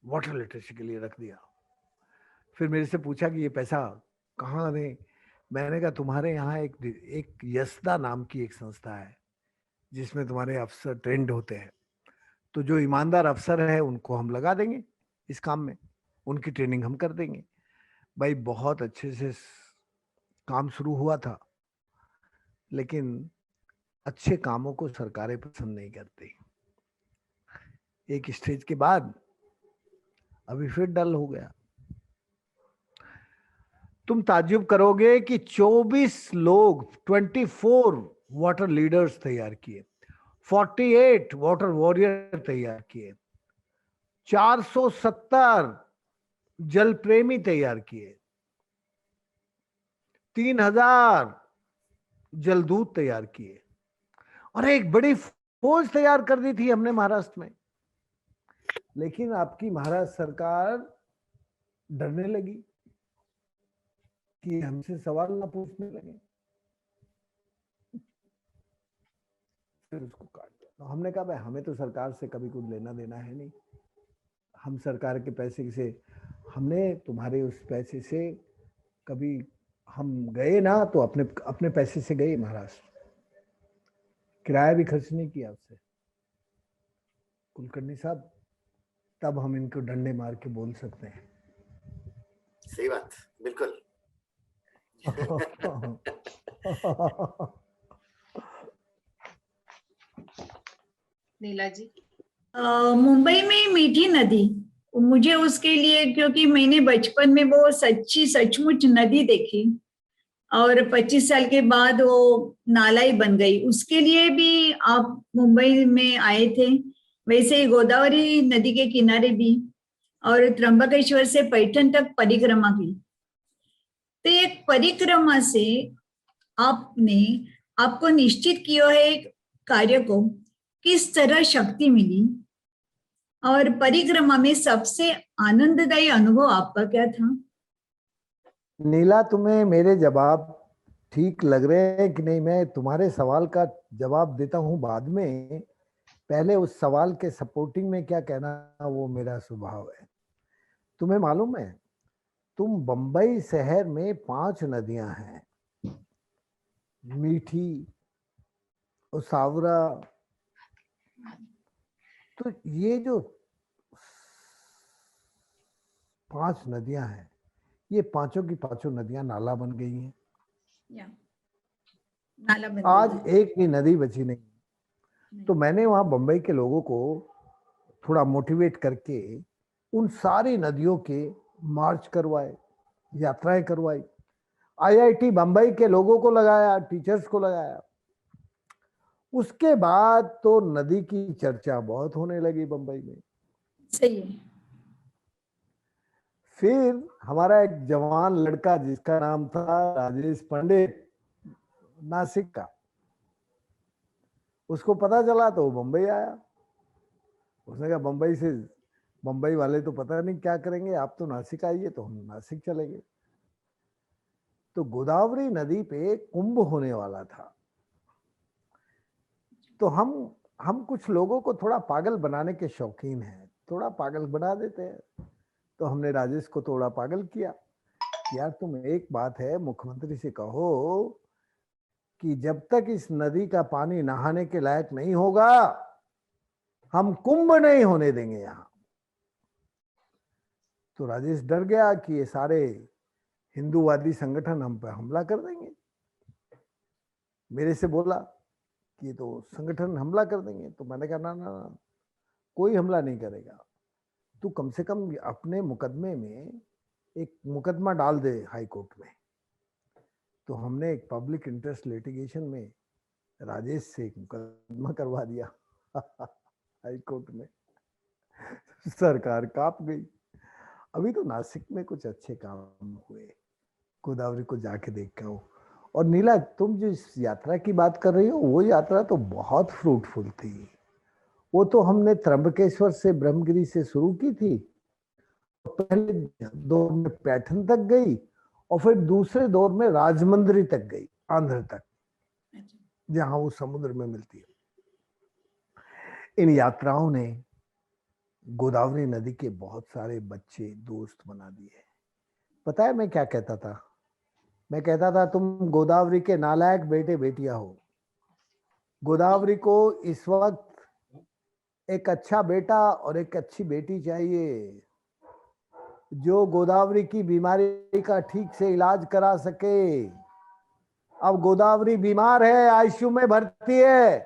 वाटर लिटरेसी के लिए रख दिया। फिर मेरे से पूछा कि ये पैसा कहाँ दें। मैंने कहा तुम्हारे यहाँ एक यशदा नाम की एक संस्था है जिसमें तुम्हारे अफसर ट्रेंड होते हैं, तो जो ईमानदार अफसर है उनको हम लगा देंगे इस काम में, उनकी ट्रेनिंग हम कर देंगे। भाई बहुत अच्छे से काम शुरू हुआ था, लेकिन अच्छे कामों को सरकारें पसंद नहीं करती। एक स्टेज के बाद अभी फिर डल हो गया। तुम ताज्जुब करोगे कि 24 लोग 24 वाटर लीडर्स तैयार किए, 48 वाटर वॉरियर तैयार किए, 470 जल प्रेमी तैयार किए, 3000 जलदूत तैयार किए, और एक बड़ी फौज तैयार कर दी थी हमने महाराष्ट्र में। लेकिन आपकी महाराष्ट्र सरकार डरने लगी कि हमसे सवाल ना पूछने लगे, फिर उसको काट दिया। तो हमने कहा भाई हमें तो सरकार से कभी कुछ लेना देना है नहीं, हम सरकार के पैसे से, हमने तुम्हारे उस पैसे से कभी हम गए ना तो अपने पैसे से गए महाराष्ट्र, किराया भी खर्च नहीं किया आपसे। कुलकर्णी साहब, तब हम इनको डंडे मार के बोल सकते हैं। सही बात, बिल्कुल। नीला जी। मुंबई में मीठी नदी, मुझे उसके लिए, क्योंकि मैंने बचपन में वो सचमुच नदी देखी और 25 साल के बाद वो नाला ही बन गई, उसके लिए भी आप मुंबई में आए थे। वैसे ही गोदावरी नदी के किनारे भी, और त्र्यंबकेश्वर से पैठण तक परिक्रमा की। तो एक परिक्रमा से आपको निश्चित किया है कार्य को किस तरह शक्ति मिली, और परिक्रमा में सबसे आनंददायी अनुभव आपका क्या था? नीला, तुम्हें मेरे जवाब ठीक लग रहे हैं कि नहीं? मैं तुम्हारे सवाल का जवाब देता हूं बाद में। पहले उस सवाल के सपोर्टिंग में क्या कहना, वो मेरा स्वभाव है। तुम्हें मालूम है, तुम बंबई शहर में 5 नदियां हैं, मीठी, उसावरा। तो ये जो 5 नदियां हैं, ये पांचों की पांचों नदियां नाला बन गई हैं। या, नाला बन आज गई। एक भी नदी बची नहीं। तो मैंने वहां बंबई के लोगों को थोड़ा मोटिवेट करके उन सारी नदियों के मार्च करवाए, यात्राएं करवाई। आईआईटी बंबई के लोगों को लगाया, टीचर्स को लगाया। उसके बाद तो नदी की चर्चा बहुत होने लगी बंबई में। सही है। फिर हमारा एक जवान लड़का जिसका नाम था राजेश पंडित, नासिक का, उसको पता चला तो वो बंबई आया। उसने कहा बंबई वाले तो पता नहीं क्या करेंगे, आप तो नासिक आइए। तो हम नासिक चले गए। तो गोदावरी नदी पे कुंभ होने वाला था। तो हम कुछ लोगों को थोड़ा पागल बनाने के शौकीन हैं, थोड़ा पागल बना देते हैं। तो हमने राजेश को थोड़ा पागल किया। यार, तुम एक बात है, मुख्यमंत्री से कहो कि जब तक इस नदी का पानी नहाने के लायक नहीं होगा, हम कुंभ नहीं होने देंगे यहां। तो राजेश डर गया कि ये सारे हिंदूवादी संगठन हम पे हमला कर देंगे। मेरे से बोला कि ये तो संगठन हमला कर देंगे। तो मैंने कहा ना ना ना, कोई हमला नहीं करेगा। तू कम से कम अपने मुकदमे में एक मुकदमा डाल दे हाई कोर्ट में। तो हमने एक पब्लिक इंटरेस्ट लिटिगेशन में राजेश से एक मुकदमा करवा दिया हाई कोर्ट में। सरकार कांप गई। अभी तो नासिक में कुछ अच्छे काम हुए, गोदावरी को जाके देख के आओ। और नीला, तुम जो इस यात्रा की बात कर रही हो, वो यात्रा तो बहुत फ्रूटफुल थी। वो तो हमने त्र्यंबकेश्वर से ब्रह्मगिरी से शुरू की थी। पहले दौर में पैठन तक गई और फिर दूसरे दौर में राजमंद्री तक गई, आंध्र तक, जहां वो समुद्र में मिलती है। इन यात्राओं ने गोदावरी नदी के बहुत सारे बच्चे दोस्त बना दिए। पता है मैं क्या कहता था? मैं कहता था, तुम गोदावरी के नालायक बेटे बेटियां हो। गोदावरी को इस वक्त एक अच्छा बेटा और एक अच्छी बेटी चाहिए, जो गोदावरी की बीमारी का ठीक से इलाज करा सके। अब गोदावरी बीमार है, आईसीयू में भर्ती है।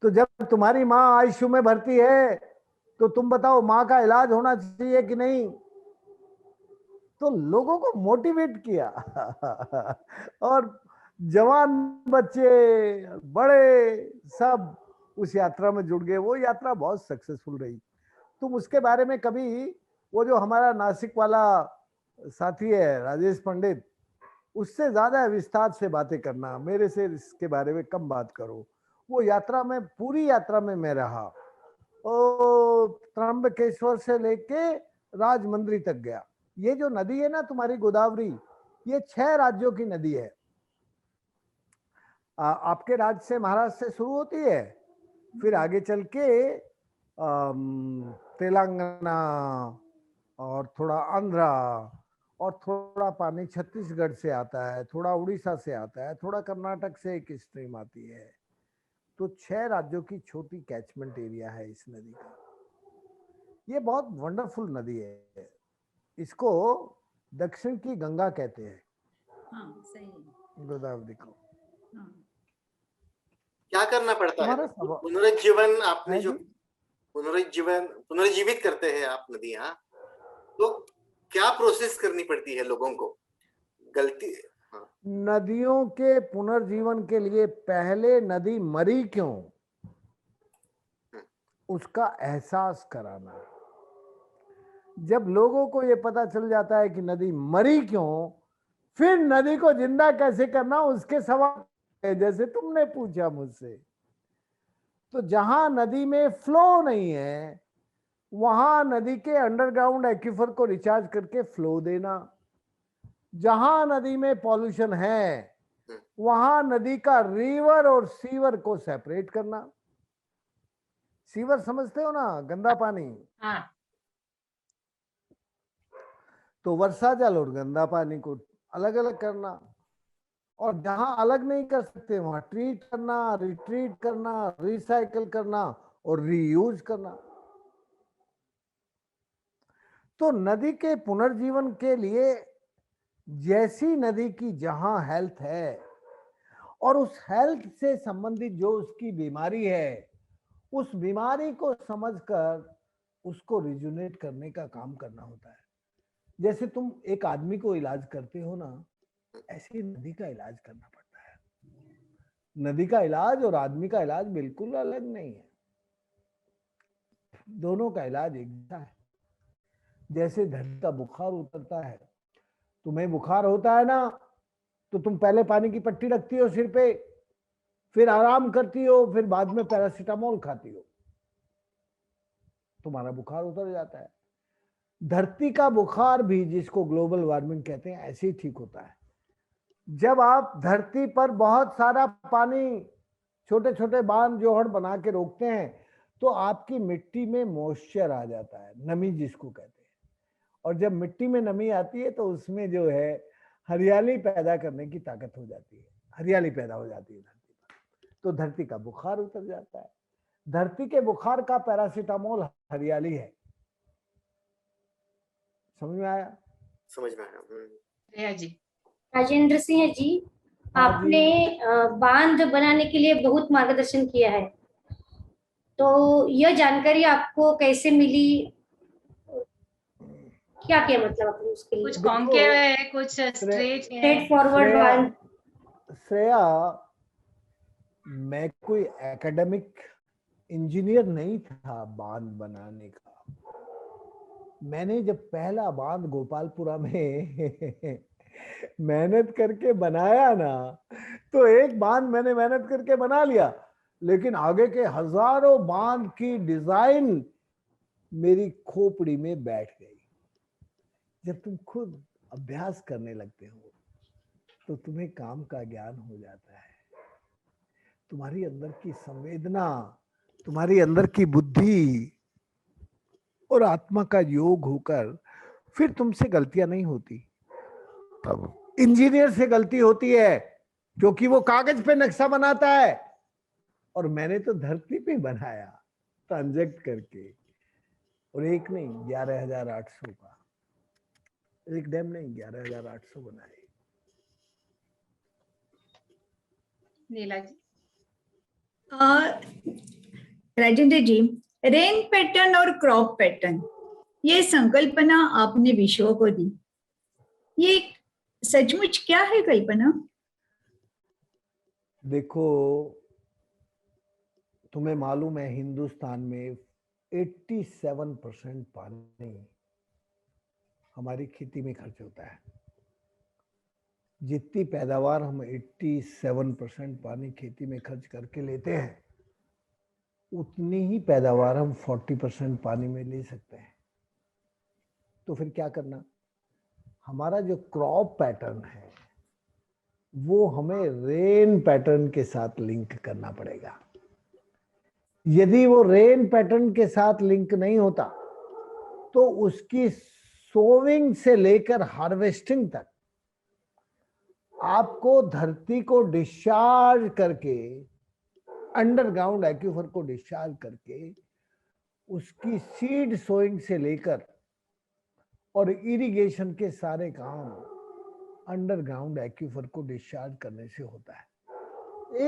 तो जब तुम्हारी माँ आईसीयू में भर्ती है, तो तुम बताओ, माँ का इलाज होना चाहिए कि नहीं? तो लोगों को मोटिवेट किया और जवान बच्चे बड़े सब उस यात्रा में जुड़ गए। वो यात्रा बहुत सक्सेसफुल रही। तुम उसके बारे में कभी, वो जो हमारा नासिक वाला साथी है राजेश पंडित, उससे ज्यादा विस्तार से बातें करना, मेरे से इसके बारे में कम बात करो। वो यात्रा में, पूरी यात्रा में मैं रहा। ओ, त्र्यंबकेश्वर से लेके राजमंद्री तक गया। ये जो नदी है ना तुम्हारी गोदावरी, ये 6 राज्यों की नदी है। आपके राज्य से, महाराष्ट्र से शुरू होती है, फिर आगे चल के तेलंगाना और थोड़ा आंध्रा, और थोड़ा पानी छत्तीसगढ़ से आता है, थोड़ा उड़ीसा से आता है, थोड़ा कर्नाटक से एक स्ट्रीम आती है। तो 6 राज्यों की छोटी कैचमेंट एरिया है इस नदी का। ये बहुत वंडरफुल नदी है। इसको दक्षिण की गंगा कहते हैं। हाँ, सही है। गोदावरी को। हाँ। क्या करना पड़ता है? पुनरुज्जीवन, आपने जो पुनर्जीवित करते हैं आप नदियां, तो क्या प्रोसेस करनी पड़ती है लोगों को? गलती, हाँ। नदियों के पुनर्जीवन के लिए पहले नदी मरी क्यों, उसका एहसास कराना। जब लोगों को ये पता चल जाता है कि नदी मरी क्यों, फिर नदी को जिंदा कैसे करना, उसके सवाल जैसे तुमने पूछा मुझसे। तो जहां नदी में फ्लो नहीं है, वहां नदी के अंडरग्राउंड एक्यूफर को रिचार्ज करके फ्लो देना। जहां नदी में पॉल्यूशन है वहां नदी का रिवर और सीवर को सेपरेट करना। सीवर समझते हो ना, गंदा पानी। हाँ। तो वर्षा जल और गंदा पानी को अलग अलग करना। और जहां अलग नहीं कर सकते वहां ट्रीट करना, रिट्रीट करना, रिसाइकल करना और रीयूज करना। तो नदी के पुनर्जीवन के लिए जैसी नदी की जहां हेल्थ है और उस हेल्थ से संबंधित जो उसकी बीमारी है, उस बीमारी को समझकर उसको रिजुनेट करने का काम करना होता है। जैसे तुम एक आदमी को इलाज करते हो ना, ऐसे ही नदी का इलाज करना पड़ता है। नदी का इलाज और आदमी का इलाज बिल्कुल अलग नहीं है, दोनों का इलाज एक जैसा है। जैसे धरती का बुखार उतरता है, तुम्हें बुखार होता है ना, तो तुम पहले पानी की पट्टी रखती हो सिर पे, फिर आराम करती हो, फिर बाद में पैरासीटामोल खाती हो, तुम्हारा बुखार उतर जाता है। धरती का बुखार भी, जिसको ग्लोबल वार्मिंग कहते हैं, ऐसे ही ठीक होता है। जब आप धरती पर बहुत सारा पानी, छोटे छोटे बांध जोहड़ बना के रोकते हैं, तो आपकी मिट्टी में मॉइस्चर आ जाता है, नमी जिसको कहते हैं। और जब मिट्टी में नमी आती है तो उसमें जो है हरियाली पैदा करने की ताकत हो जाती है, हरियाली पैदा हो जाती है धरती पर, तो धरती का बुखार उतर जाता है। धरती के बुखार का पैरासीटामोल हरियाली है। समझ में आया? समझ में आया। श्रेया जी। राजेंद्र सिंह जी, हाँ आपने बांध बनाने के लिए बहुत मार्गदर्शन किया है, तो यह जानकारी आपको कैसे मिली? क्या किया मतलब आपने उसके लिए? कुछ कॉन्केव है, कुछ स्ट्रेट है। स्ट्रेट फॉरवर्ड बांध। श्रेया, मैं कोई एकेडमिक इंजीनियर नहीं था बांध बनाने का। मैंने जब पहला बांध गोपालपुरा में मेहनत करके बनाया ना, तो एक बांध मैंने मेहनत करके बना लिया, लेकिन आगे के हजारों बांध की डिजाइन मेरी खोपड़ी में बैठ गई। जब तुम खुद अभ्यास करने लगते हो तो तुम्हें काम का ज्ञान हो जाता है। तुम्हारी अंदर की संवेदना, तुम्हारी अंदर की बुद्धि और आत्मा का योग होकर फिर तुमसे गलतियां नहीं होती। तब इंजीनियर से गलती होती है क्योंकि वो कागज पे नक्शा बनाता है, और मैंने तो धरती पे बनाया ट्रांजेक्ट करके। और एक नहीं, 11,800 का, एक डैम नहीं, 11,800 बनाए। नीला जी। राजेंद्र जी, रेन पैटर्न और क्रॉप पैटर्न, ये संकल्पना आपने विश्व को दी, ये सचमुच क्या है कल्पना? देखो, तुम्हें मालूम है हिंदुस्तान में 87% पानी हमारी खेती में खर्च होता है। जितनी पैदावार हम 87% पानी खेती में खर्च करके लेते हैं, उतनी ही पैदावार हम 40% पानी में ले सकते हैं। तो फिर क्या करना? हमारा जो क्रॉप पैटर्न है वो हमें रेन पैटर्न के साथ लिंक करना पड़ेगा। यदि वो रेन पैटर्न के साथ लिंक नहीं होता तो उसकी सोविंग से लेकर हार्वेस्टिंग तक आपको धरती को डिस्चार्ज करके, अंडरग्राउंड एक्यूफर को डिस्चार्ज करके, उसकी सीड सोइंग से लेकर और इरिगेशन के सारे काम अंडरग्राउंड एक्यूफर को डिस्चार्ज करने से होता है।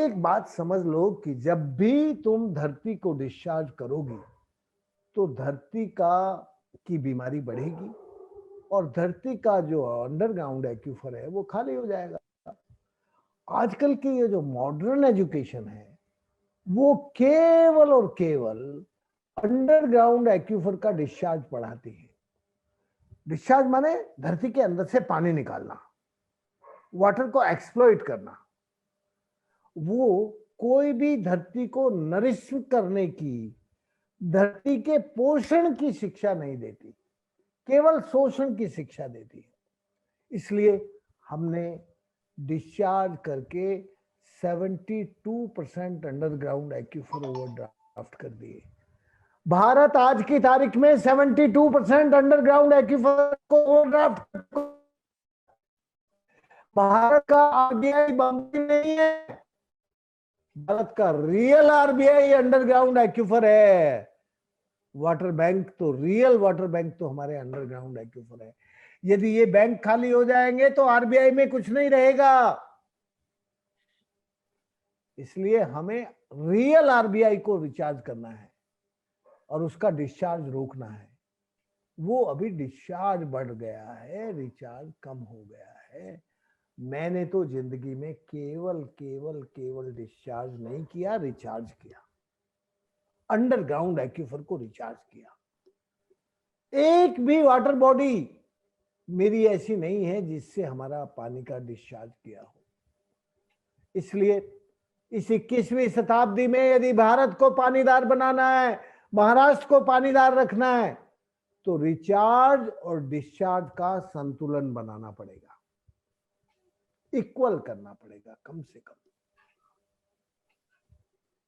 एक बात समझ लो कि जब भी तुम धरती को डिस्चार्ज करोगी तो धरती की बीमारी बढ़ेगी और धरती का जो अंडरग्राउंड एक्यूफर है वो खाली हो जाएगा। आजकल की ये जो मॉडर्न एजुकेशन है वो केवल और केवल अंडरग्राउंड एक्यूफर का डिस्चार्ज पढ़ाती है। डिस्चार्ज माने धरती के अंदर से पानी निकालना, वाटर को एक्सप्लॉइट करना। वो कोई भी धरती को नरिश करने की धरती के पोषण की शिक्षा नहीं देती, केवल शोषण की शिक्षा देती है। इसलिए हमने डिस्चार्ज करके 72% अंडरग्राउंड एक्यूफर ओवरड्राफ्ट कर दिए। भारत आज की तारीख में 72% अंडरग्राउंड एक्यूफर को ओवरड्राफ्ट। भारत का आरबीआई बम्बई नहीं है, भारत का रियल आरबीआई अंडरग्राउंड एक्यूफर है। वाटर बैंक तो, रियल वाटर बैंक तो हमारे अंडरग्राउंड एक्यूफर है। यदि ये बैंक खाली हो जाएंगे तो आरबीआई में कुछ नहीं रहेगा। इसलिए हमें रियल आरबीआई को रिचार्ज करना है और उसका डिस्चार्ज रोकना है। वो अभी डिस्चार्ज बढ़ गया है, रिचार्ज कम हो गया है। मैंने तो जिंदगी में केवल केवल केवल डिस्चार्ज नहीं किया, रिचार्ज किया, अंडरग्राउंड एक्यूफर को रिचार्ज किया। एक भी वाटर बॉडी मेरी ऐसी नहीं है जिससे हमारा पानी का डिस्चार्ज किया हो। इसलिए इस 21वीं शताब्दी में यदि भारत को पानीदार बनाना है, महाराष्ट्र को पानीदार रखना है, तो रिचार्ज और डिस्चार्ज का संतुलन बनाना पड़ेगा, इक्वल करना पड़ेगा कम से कम।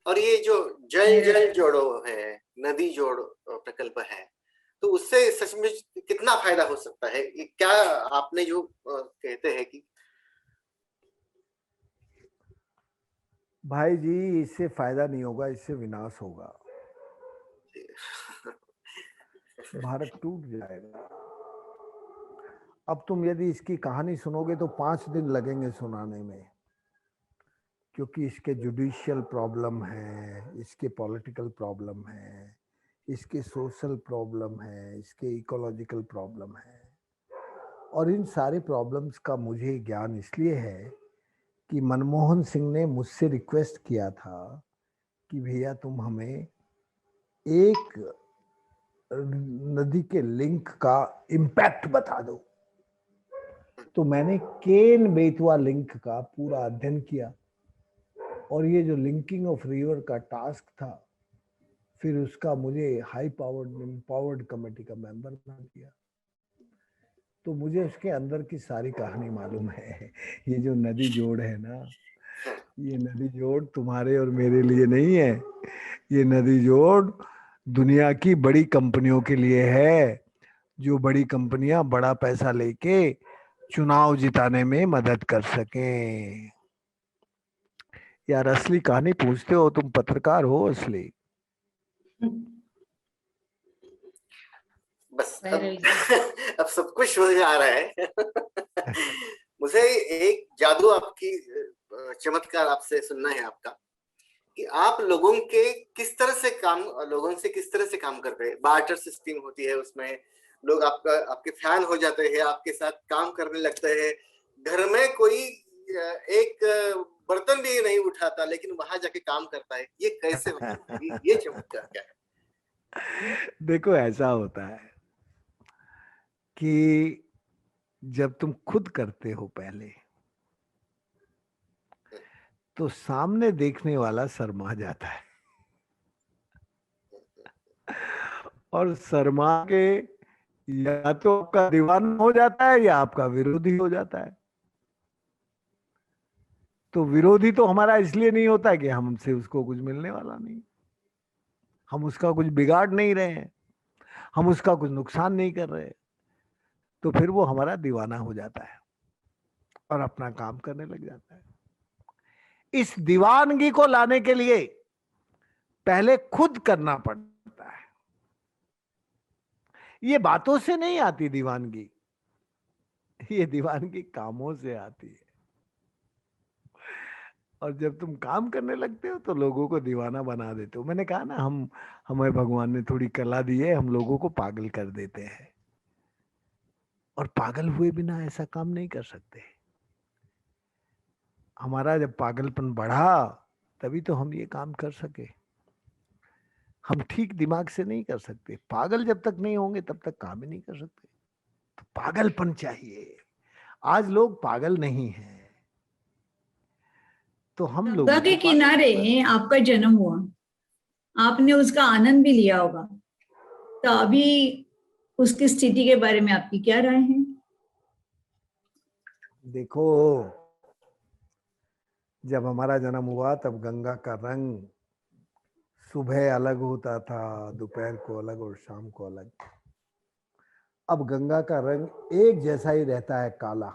और ये जो जल जल जोड़ो है, नदी जोड़ो प्रकल्प है, तो उससे सचमुच कितना फायदा हो सकता है? ये क्या आपने जो कहते हैं कि भाई जी, इससे फायदा नहीं होगा, इससे विनाश होगा। भारत टूट जाएगा। अब तुम यदि इसकी कहानी सुनोगे तो 5 दिन लगेंगे सुनाने में, क्योंकि इसके जुडिशियल प्रॉब्लम है, इसके पॉलिटिकल प्रॉब्लम है, इसके सोशल प्रॉब्लम है, इसके इकोलॉजिकल प्रॉब्लम है। और इन सारे प्रॉब्लम्स का मुझे ज्ञान इसलिए है कि मनमोहन सिंह ने मुझसे रिक्वेस्ट किया था कि भैया तुम हमें एक नदी के लिंक का इम्पैक्ट बता दो। तो मैंने केन बेतवा लिंक का पूरा अध्ययन किया और ये जो लिंकिंग ऑफ रिवर का टास्क था, फिर उसका मुझे हाई पावर्ड कमेटी का मेंबर बना दिया। तो मुझे उसके अंदर की सारी कहानी मालूम है। ये जो नदी जोड़ है ना, ये नदी जोड़ तुम्हारे और मेरे लिए नहीं है, ये नदी जोड़ दुनिया की बड़ी कंपनियों के लिए है, जो बड़ी कंपनियां बड़ा पैसा लेके चुनाव जिताने में मदद कर सकें। यार असली कहानी पूछते हो, तुम पत्रकार हो असली। बस अब सब कुछ हो जा रहा है। मुझे एक जादू आपकी चमत्कार आपसे सुनना है आपका, कि आप लोगों से किस तरह से काम करते हैं। बार्टर सिस्टम होती है, उसमें लोग आपके फैन हो जाते हैं, आपके साथ काम करने लगते हैं। घर में कोई एक बर्तन भी नहीं उठाता लेकिन वहां जाके काम करता है। ये कैसे होता है? ये चमत्कार क्या है? देखो ऐसा होता है कि जब तुम खुद करते हो पहले, तो सामने देखने वाला शर्मा जाता है और शर्मा के या तो आपका दीवाना हो जाता है या आपका विरोधी हो जाता है। तो विरोधी तो हमारा इसलिए नहीं होता है कि हमसे उसको कुछ मिलने वाला नहीं, हम उसका कुछ बिगाड़ नहीं रहे हैं, हम उसका कुछ नुकसान नहीं कर रहे, तो फिर वो हमारा दीवाना हो जाता है और अपना काम करने लग जाता है। इस दीवानगी को लाने के लिए पहले खुद करना पड़ता है। ये बातों से नहीं आती दीवानगी, ये दीवानगी कामों से आती है। और जब तुम काम करने लगते हो तो लोगों को दीवाना बना देते हो। मैंने कहा ना, हमें भगवान ने थोड़ी कला दी है, हम लोगों को पागल कर देते हैं, और पागल हुए बिना ऐसा काम नहीं कर सकते। हमारा जब पागलपन बढ़ा तभी तो हम ये काम कर सके। हम ठीक दिमाग से नहीं कर सकते। पागल जब तक नहीं होंगे तब तक काम ही नहीं कर सकते। तो पागलपन चाहिए। आज लोग पागल नहीं हैं, तो हम लोग गंगा के किनारे आपका जन्म हुआ, आपने उसका आनंद भी लिया होगा। तो अभी उसकी स्थिति के बारे में आपकी क्या राय है? देखो, जब हमारा जन्म हुआ तब गंगा का रंग सुबह अलग होता था, दोपहर को अलग और शाम को अलग। अब गंगा का रंग एक जैसा ही रहता है, काला।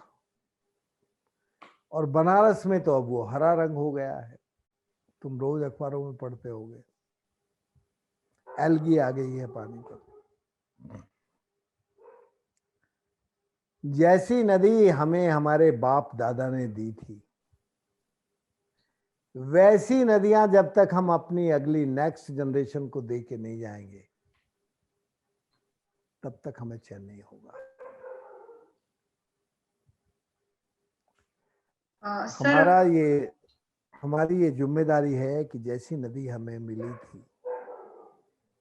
और बनारस में तो अब वो हरा रंग हो गया है, तुम रोज अखबारों में पढ़ते होगे, एल्गी आ गई है पानी पर। जैसी नदी हमें हमारे बाप दादा ने दी थी, वैसी नदियां जब तक हम अपनी अगली नेक्स्ट जनरेशन को दे के नहीं जाएंगे, तब तक हमें चैन नहीं होगा। सर, हमारी ये जिम्मेदारी है कि जैसी नदी हमें मिली थी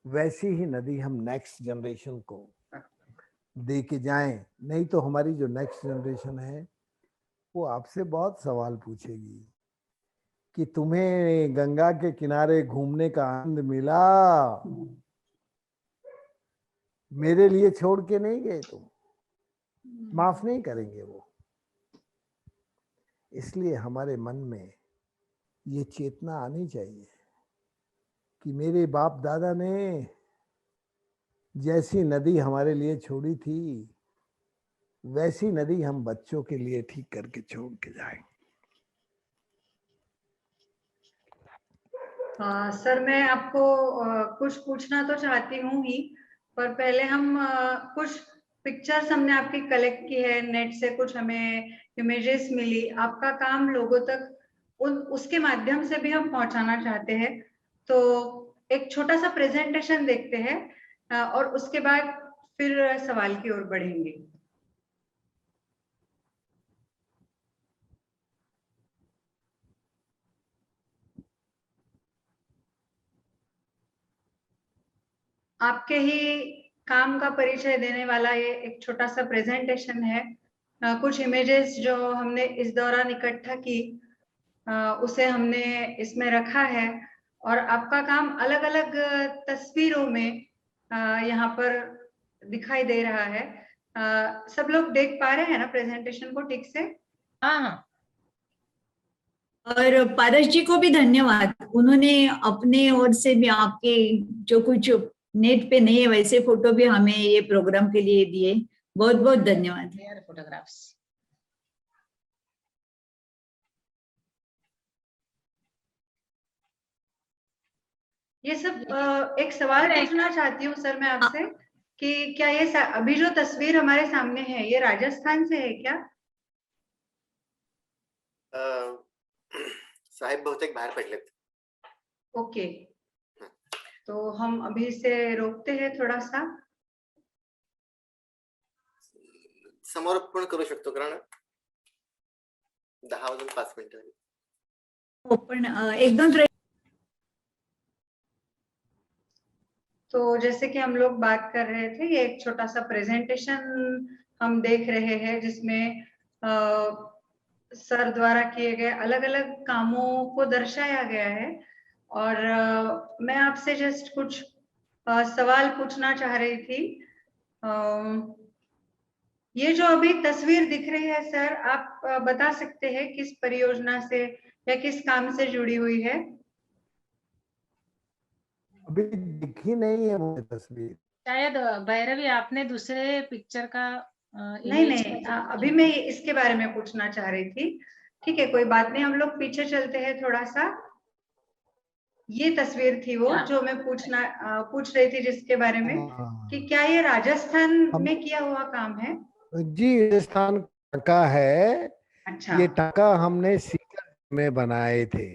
वैसी ही नदी हम नेक्स्ट जनरेशन को दे के जाएं। नहीं तो हमारी जो नेक्स्ट जनरेशन है वो आपसे बहुत सवाल पूछेगी कि तुम्हें गंगा के किनारे घूमने का आनंद मिला, मेरे लिए छोड़ के नहीं गए तुम। माफ नहीं करेंगे वो। इसलिए हमारे मन में ये चेतना आनी चाहिए कि मेरे बाप दादा ने जैसी नदी हमारे लिए छोड़ी थी वैसी नदी हम बच्चों के लिए ठीक करके छोड़ के जाएं। सर, मैं आपको कुछ पूछना तो चाहती हूँ ही, पर पहले हम कुछ पिक्चर्स हमने आपकी कलेक्ट की है नेट से, कुछ हमें इमेजेस मिली। आपका काम लोगों तक उसके माध्यम से भी हम पहुंचाना चाहते हैं। तो एक छोटा सा प्रेजेंटेशन देखते हैं और उसके बाद फिर सवाल की ओर बढ़ेंगे। आपके ही काम का परिचय देने वाला ये एक छोटा सा प्रेजेंटेशन है। कुछ इमेजेस जो हमने इस दौरान इकट्ठा की उसे हमने इसमें रखा है, और आपका काम अलग अलग तस्वीरों में यहाँ पर दिखाई दे रहा है। सब लोग देख पा रहे हैं ना प्रेजेंटेशन को ठीक से? हाँ हाँ। और पारस जी को भी धन्यवाद, उन्होंने अपने ओर से भी आपके जो कुछ नेट पे नहीं है वैसे फोटो भी हमें ये प्रोग्राम के लिए दिए। बहुत बहुत धन्यवाद। फोटोग्राफ्स। ये सब एक सवाल पूछना चाहती हूँ सर मैं आपसे कि क्या ये अभी जो तस्वीर हमारे सामने है ये राजस्थान से है क्या? साहेब बहुतेक बाहेर पडलेत. ओके, तो हम अभी से रोकते हैं थोड़ा सा। समोर पण करू शकतो कारण 10 वाजून 5 मिनिटं. पण एकदम तो जैसे कि हम लोग बात कर रहे थे, ये एक छोटा सा प्रेजेंटेशन हम देख रहे हैं जिसमें सर द्वारा किए गए अलग अलग कामों को दर्शाया गया है। और मैं आपसे जस्ट कुछ सवाल पूछना चाह रही थी। ये जो अभी तस्वीर दिख रही है सर, आप बता सकते हैं किस परियोजना से या किस काम से जुड़ी हुई है? अभी दिखी नहीं है मुझे तस्वीर। शायद भैरवी आपने दूसरे पिक्चर का नहीं, अभी मैं इसके बारे में पूछना चाह रही थी। ठीक है, कोई बात नहीं, हम लोग पीछे चलते हैं थोड़ा सा। ये तस्वीर थी वो जो मैं पूछ रही थी जिसके बारे में कि क्या ये राजस्थान में किया हुआ काम है? जी, राजस्थान का है। अच्छा, ये टाका हमने सीकर में बनाए थे।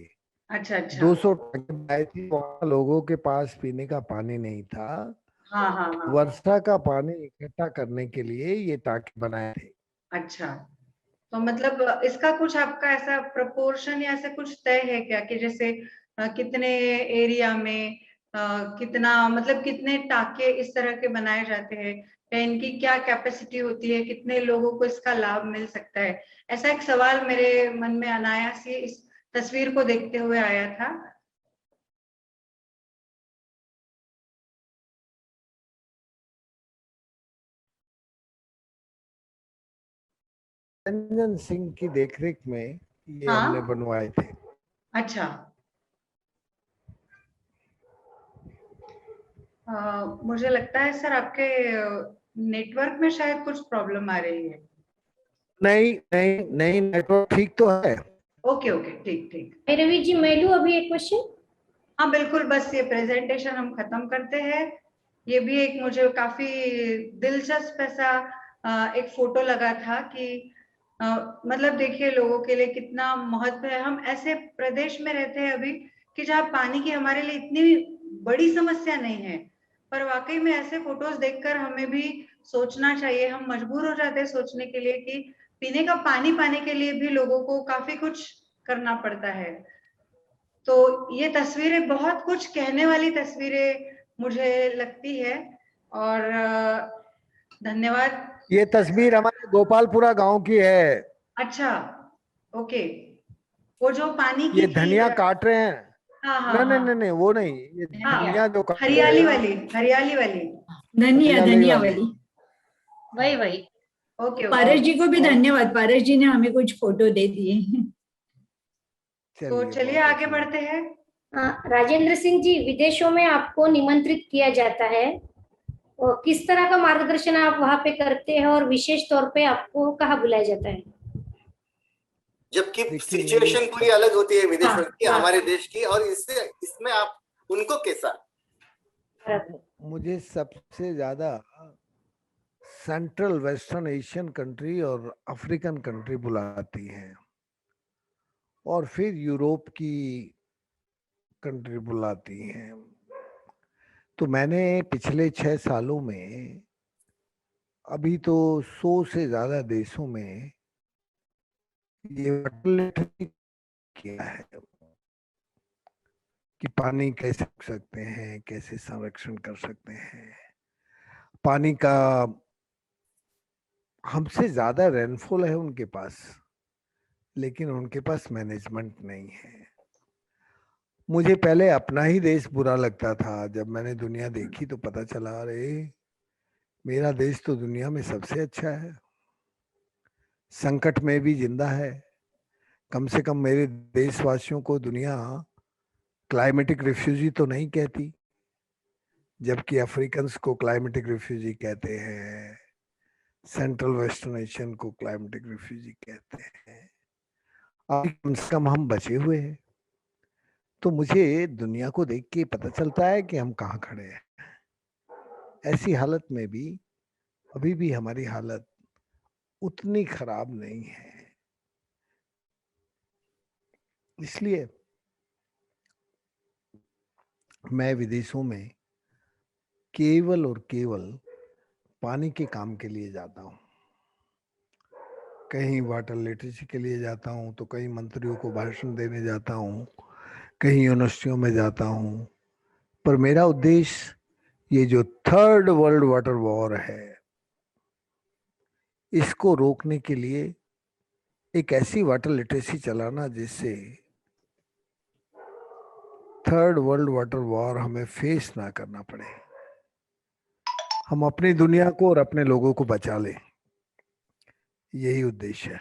अच्छा, अच्छा। 200 टाके बनाए थे। वहाँ लोगों के पास पीने का पानी नहीं था। हाँ, हाँ, हाँ। वर्षा का पानी इकट्ठा करने के लिए ये टाके बनाए थे। अच्छा, तो मतलब इसका कुछ आपका ऐसा प्रपोर्शन या ऐसा कुछ तय है क्या कि जैसे कितने एरिया में कितना, मतलब कितने टाके इस तरह के बनाए जाते हैं, या इनकी क्या कैपेसिटी होती है, कितने लोगों को इसका लाभ मिल सकता है? ऐसा एक सवाल मेरे मन में अनायास ही इस तस्वीर को देखते हुए आया था। रंजन सिंह की देखरेख में ये हाँ। हमने बनवाए थे। अच्छा, मुझे लगता है सर आपके नेटवर्क में शायद कुछ प्रॉब्लम आ रही है। नहीं नहीं नहीं, नेटवर्क ठीक तो है। ओके ओके, ठीक ठीक। रवि जी, मैं लूं अभी एक क्वेश्चन? हाँ बिल्कुल, बस ये प्रेजेंटेशन हम खत्म करते हैं। ये भी एक मुझे काफी दिलचस्प ऐसा एक फोटो लगा था कि मतलब देखिए लोगों के लिए कितना महत्व है। हम ऐसे प्रदेश में रहते हैं अभी कि जहाँ पानी की हमारे लिए इतनी बड़ी समस्या नहीं है, पर वाकई में ऐसे फोटोज देखकर हमें भी सोचना चाहिए। हम मजबूर हो जाते हैं सोचने के लिए कि पीने का पानी पाने के लिए भी लोगों को काफी कुछ करना पड़ता है। तो ये तस्वीरें बहुत कुछ कहने वाली तस्वीरें मुझे लगती है। और धन्यवाद। ये तस्वीर हमारे गोपालपुरा गांव की है। अच्छा, ओके। वो जो पानी की ये थी। धनिया काट रहे हैं। हाँ हाँ नहीं नहीं हाँ नहीं नहीं, वो नहीं, ये हाँ, धनिया जो काट रहे हरियाली हैं, वाली, हरियाली वाली। धनिया हरियाली धनिया वाली। वाली। वही वही। ओके पारस जी को भी ओके। धन्यवाद, पारस जी ने हमें कुछ फोटो दे दिए। तो चलिए बहुत आगे अच्छी बढ़ते हैं। राजेंद्र सिंह जी, विदेशों में आपको निमंत्रित किया जाता है, और किस तरह का मार्गदर्शन आप वहां पे करते हैं, और विशेष तौर पे आपको कहाँ बुलाया जाता है? जबकि देखिए सिचुएशन पूरी अलग होती है विदेशों हाँ, की, हाँ। हमारे देश की, और इसमें आप उनको कैसा? मुझे सबसे ज्यादा सेंट्रल वेस्टर्न एशियन कंट्री और अफ्रीकन कंट्री बुलाती हैं, और फिर यूरोप की कंट्री बुलाती हैं। तो मैंने पिछले 6 सालों में अभी तो 100 से ज्यादा देशों में ये लिटरेचर किया है कि पानी कैसे रख सकते हैं, कैसे संरक्षण कर सकते हैं। पानी का हमसे ज्यादा रेनफॉल है उनके पास, लेकिन उनके पास मैनेजमेंट नहीं है। मुझे पहले अपना ही देश बुरा लगता था, जब मैंने दुनिया देखी तो पता चला, अरे मेरा देश तो दुनिया में सबसे अच्छा है, संकट में भी जिंदा है। कम से कम मेरे देशवासियों को दुनिया क्लाइमेटिक रिफ्यूजी तो नहीं कहती, जबकि अफ्रीकन्स को क्लाइमेटिक रिफ्यूजी कहते हैं, सेंट्रल वेस्टर्न एशियन को क्लाइमेटिक रिफ्यूजी कहते हैं। अभी कम से कम हम बचे हुए हैं। तो मुझे दुनिया को देख के पता चलता है कि हम कहाँ खड़े हैं। ऐसी हालत में भी अभी भी हमारी हालत उतनी खराब नहीं है। इसलिए मैं विदेशों में केवल और केवल पानी के काम के लिए जाता हूँ। कहीं वाटर लिटरेसी के लिए जाता हूँ, तो कहीं मंत्रियों को भाषण देने जाता हूँ, कहीं यूनिवर्सिटियों में जाता हूँ। पर मेरा उद्देश्य ये जो थर्ड वर्ल्ड वाटर वॉर है, इसको रोकने के लिए एक ऐसी वाटर लिटरेसी चलाना जिससे थर्ड वर्ल्ड वाटर वॉर हमें फेस ना करना पड़े, हम अपनी दुनिया को और अपने लोगों को बचा लें। यही उद्देश्य है।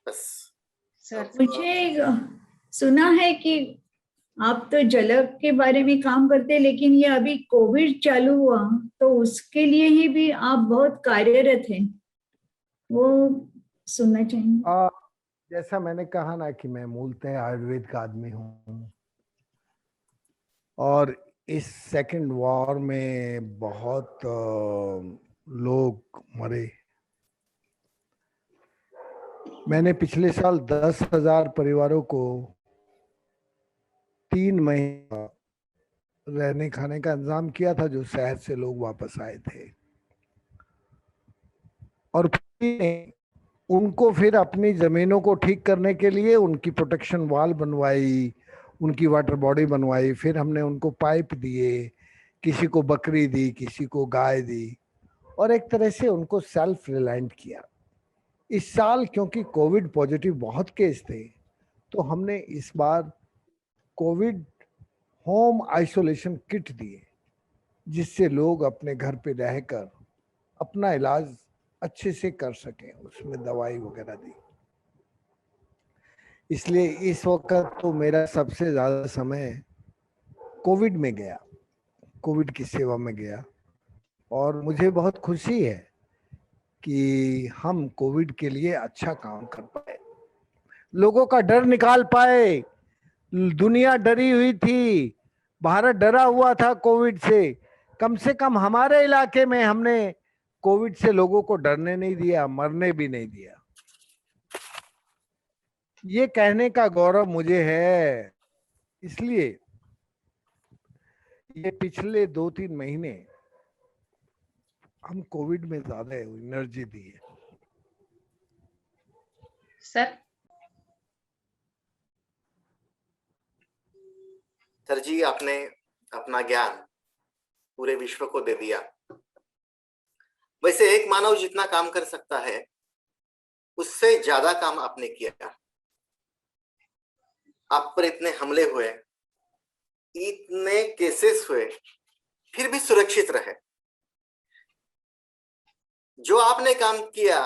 बस सर मुझे सुना है कि आप तो जल के बारे में काम करते हैं, लेकिन ये अभी कोविड चालू हुआ तो उसके लिए ही भी आप बहुत कार्यरत हैं, वो सुनना चाहेंगे। जैसा मैंने कहा ना कि मैं मूलतः आयुर्वेद का आदमी हूँ, और इस सेकंड वॉर में बहुत लोग मरे। मैंने पिछले साल 10,000 परिवारों को 3 महीने रहने खाने का इंतजाम किया था, जो शहर से लोग वापस आए थे। और उनको फिर अपनी जमीनों को ठीक करने के लिए उनकी प्रोटेक्शन वॉल बनवाई, उनकी वाटर बॉडी बनवाई। फिर हमने उनको पाइप दिए, किसी को बकरी दी, किसी को गाय दी, और एक तरह से उनको सेल्फ रिलायंट किया। इस साल क्योंकि कोविड पॉजिटिव बहुत केस थे, तो हमने इस बार कोविड होम आइसोलेशन किट दिए, जिससे लोग अपने घर पे रहकर अपना इलाज अच्छे से कर सकें, उसमें दवाई वगैरह दी। इसलिए इस वक्त तो मेरा सबसे ज्यादा समय कोविड में गया, कोविड की सेवा में गया। और मुझे बहुत खुशी है कि हम कोविड के लिए अच्छा काम कर पाए, लोगों का डर निकाल पाए। दुनिया डरी हुई थी, भारत डरा हुआ था कोविड से। कम से कम हमारे इलाके में हमने कोविड से लोगों को डरने नहीं दिया, मरने भी नहीं दिया। ये कहने का गौरव मुझे है। इसलिए ये पिछले 2-3 महीने हम कोविड में ज्यादा एनर्जी दी है। सर जी, आपने अपना ज्ञान पूरे विश्व को दे दिया। वैसे एक मानव जितना काम कर सकता है उससे ज्यादा काम आपने किया। आप पर इतने हमले हुए, इतने केसेस हुए, फिर भी सुरक्षित रहे। जो आपने काम किया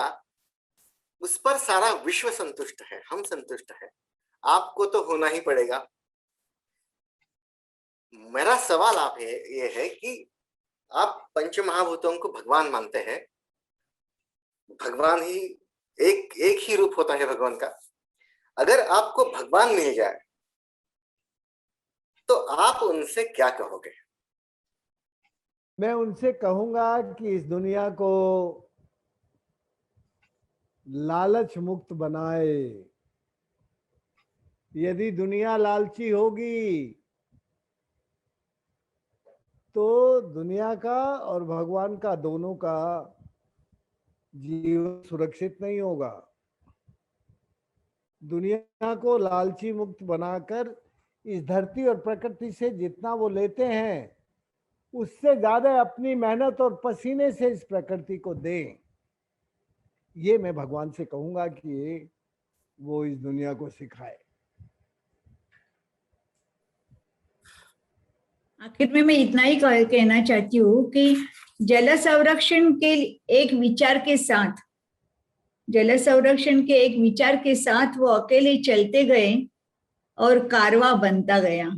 उस पर सारा विश्व संतुष्ट है, हम संतुष्ट है। आपको तो होना ही पड़ेगा। मेरा सवाल आप ये है कि आप पंच महाभूतों को भगवान मानते हैं। भगवान ही एक ही रूप होता है भगवान का। अगर आपको भगवान मिल जाए तो आप उनसे क्या कहोगे? मैं उनसे कहूंगा कि इस दुनिया को लालच मुक्त बनाए। यदि दुनिया लालची होगी तो दुनिया का और भगवान का दोनों का जीवन सुरक्षित नहीं होगा। दुनिया को लालची मुक्त बनाकर इस धरती और प्रकृति से जितना वो लेते हैं उससे ज्यादा अपनी मेहनत और पसीने से इस प्रकृति को दें। ये मैं भगवान से कहूंगा कि वो इस दुनिया को सिखाए। आखिर में मैं इतना ही कहना चाहती हूँ कि जल संरक्षण के एक विचार के साथ वो अकेले चलते गए और कारवा बनता गया।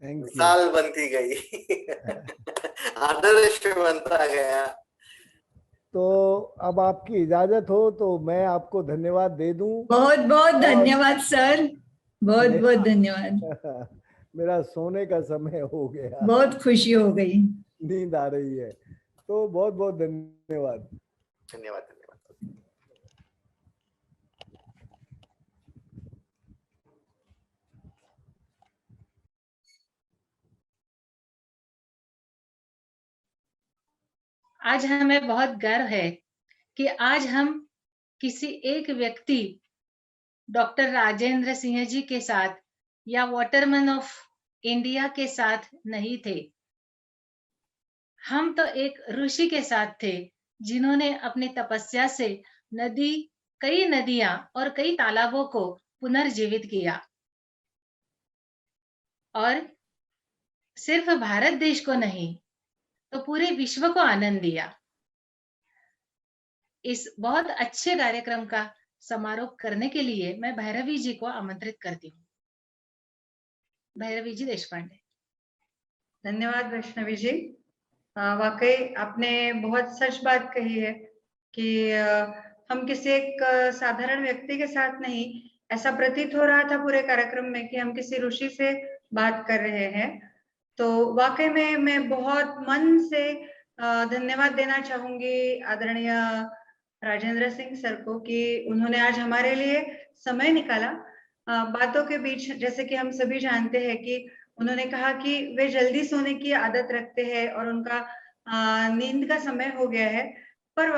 मिसाल बनती गई, आदर्श बनता गया। तो अब आपकी इजाजत हो तो मैं आपको धन्यवाद दे दूं। बहुत बहुत धन्यवाद सर, बहुत बहुत धन्यवाद। मेरा सोने का समय हो गया, बहुत खुशी हो गई, नींद आ रही है। तो बहुत बहुत धन्यवाद। धन्यवाद। आज हमें बहुत गर्व है कि आज हम किसी एक व्यक्ति डॉक्टर राजेंद्र सिंह जी के साथ या वाटरमैन ऑफ इंडिया के साथ नहीं थे। हम तो एक ऋषि के साथ थे जिन्होंने अपनी तपस्या से कई नदियां और कई तालाबों को पुनर्जीवित किया और सिर्फ भारत देश को नहीं तो पूरे विश्व को आनंद दिया। इस बहुत अच्छे कार्यक्रम का समारोह करने के लिए मैं भैरवी जी को आमंत्रित करती हूँ। भैरवी जी देशपांडे। धन्यवाद वैष्णवी जी। वाकई आपने बहुत सच बात कही है कि हम किसी एक साधारण व्यक्ति के साथ नहीं, ऐसा प्रतीत हो रहा था पूरे कार्यक्रम में कि हम किसी ऋषि से बात कर रहे हैं। तो वाकई में मैं बहुत मन से धन्यवाद देना चाहूंगी आदरणीय राजेंद्र सिंह सर को कि उन्होंने आज हमारे लिए समय निकाला। बातों के बीच, जैसे कि हम सभी जानते हैं कि उन्होंने कहा कि वे जल्दी सोने की आदत रखते हैं और उनका नींद का समय हो गया है, पर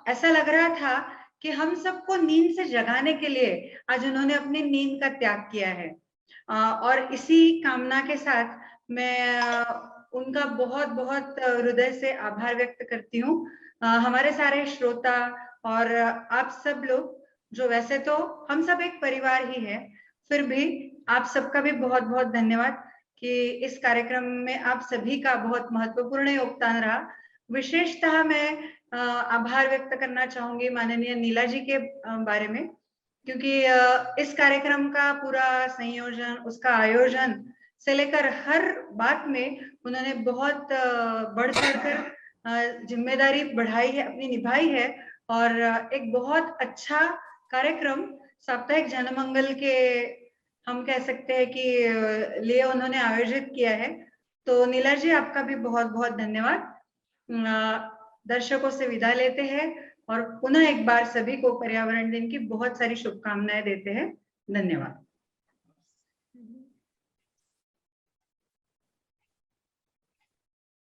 ऐसा लग रहा था कि हम सबको नींद से जगाने के लिए आज उन्होंने अपनी नींद का त्याग किया है। और इसी कामना के साथ मैं उनका बहुत बहुत हृदय से आभार व्यक्त करती हूँ। हमारे सारे श्रोता और आप सब लोग, जो वैसे तो हम सब एक परिवार ही है, फिर भी आप सबका भी बहुत बहुत धन्यवाद कि इस कार्यक्रम में आप सभी का बहुत महत्वपूर्ण योगदान रहा। विशेषतः मैं आभार व्यक्त करना चाहूंगी माननीय नीला जी के बारे में, क्योंकि इस कार्यक्रम का पूरा संयोजन, उसका आयोजन से लेकर हर बात में उन्होंने बहुत बढ़ चढ़कर जिम्मेदारी बढ़ाई है, अपनी निभाई है, और एक बहुत अच्छा कार्यक्रम साप्ताहिक जनमंगल के हम कह सकते हैं कि लिए उन्होंने आयोजित किया है। तो नीला जी, आपका भी बहुत बहुत धन्यवाद। दर्शकों से विदा लेते हैं और पुनः एक बार सभी को पर्यावरण दिन की बहुत सारी शुभकामनाएं देते हैं। धन्यवाद।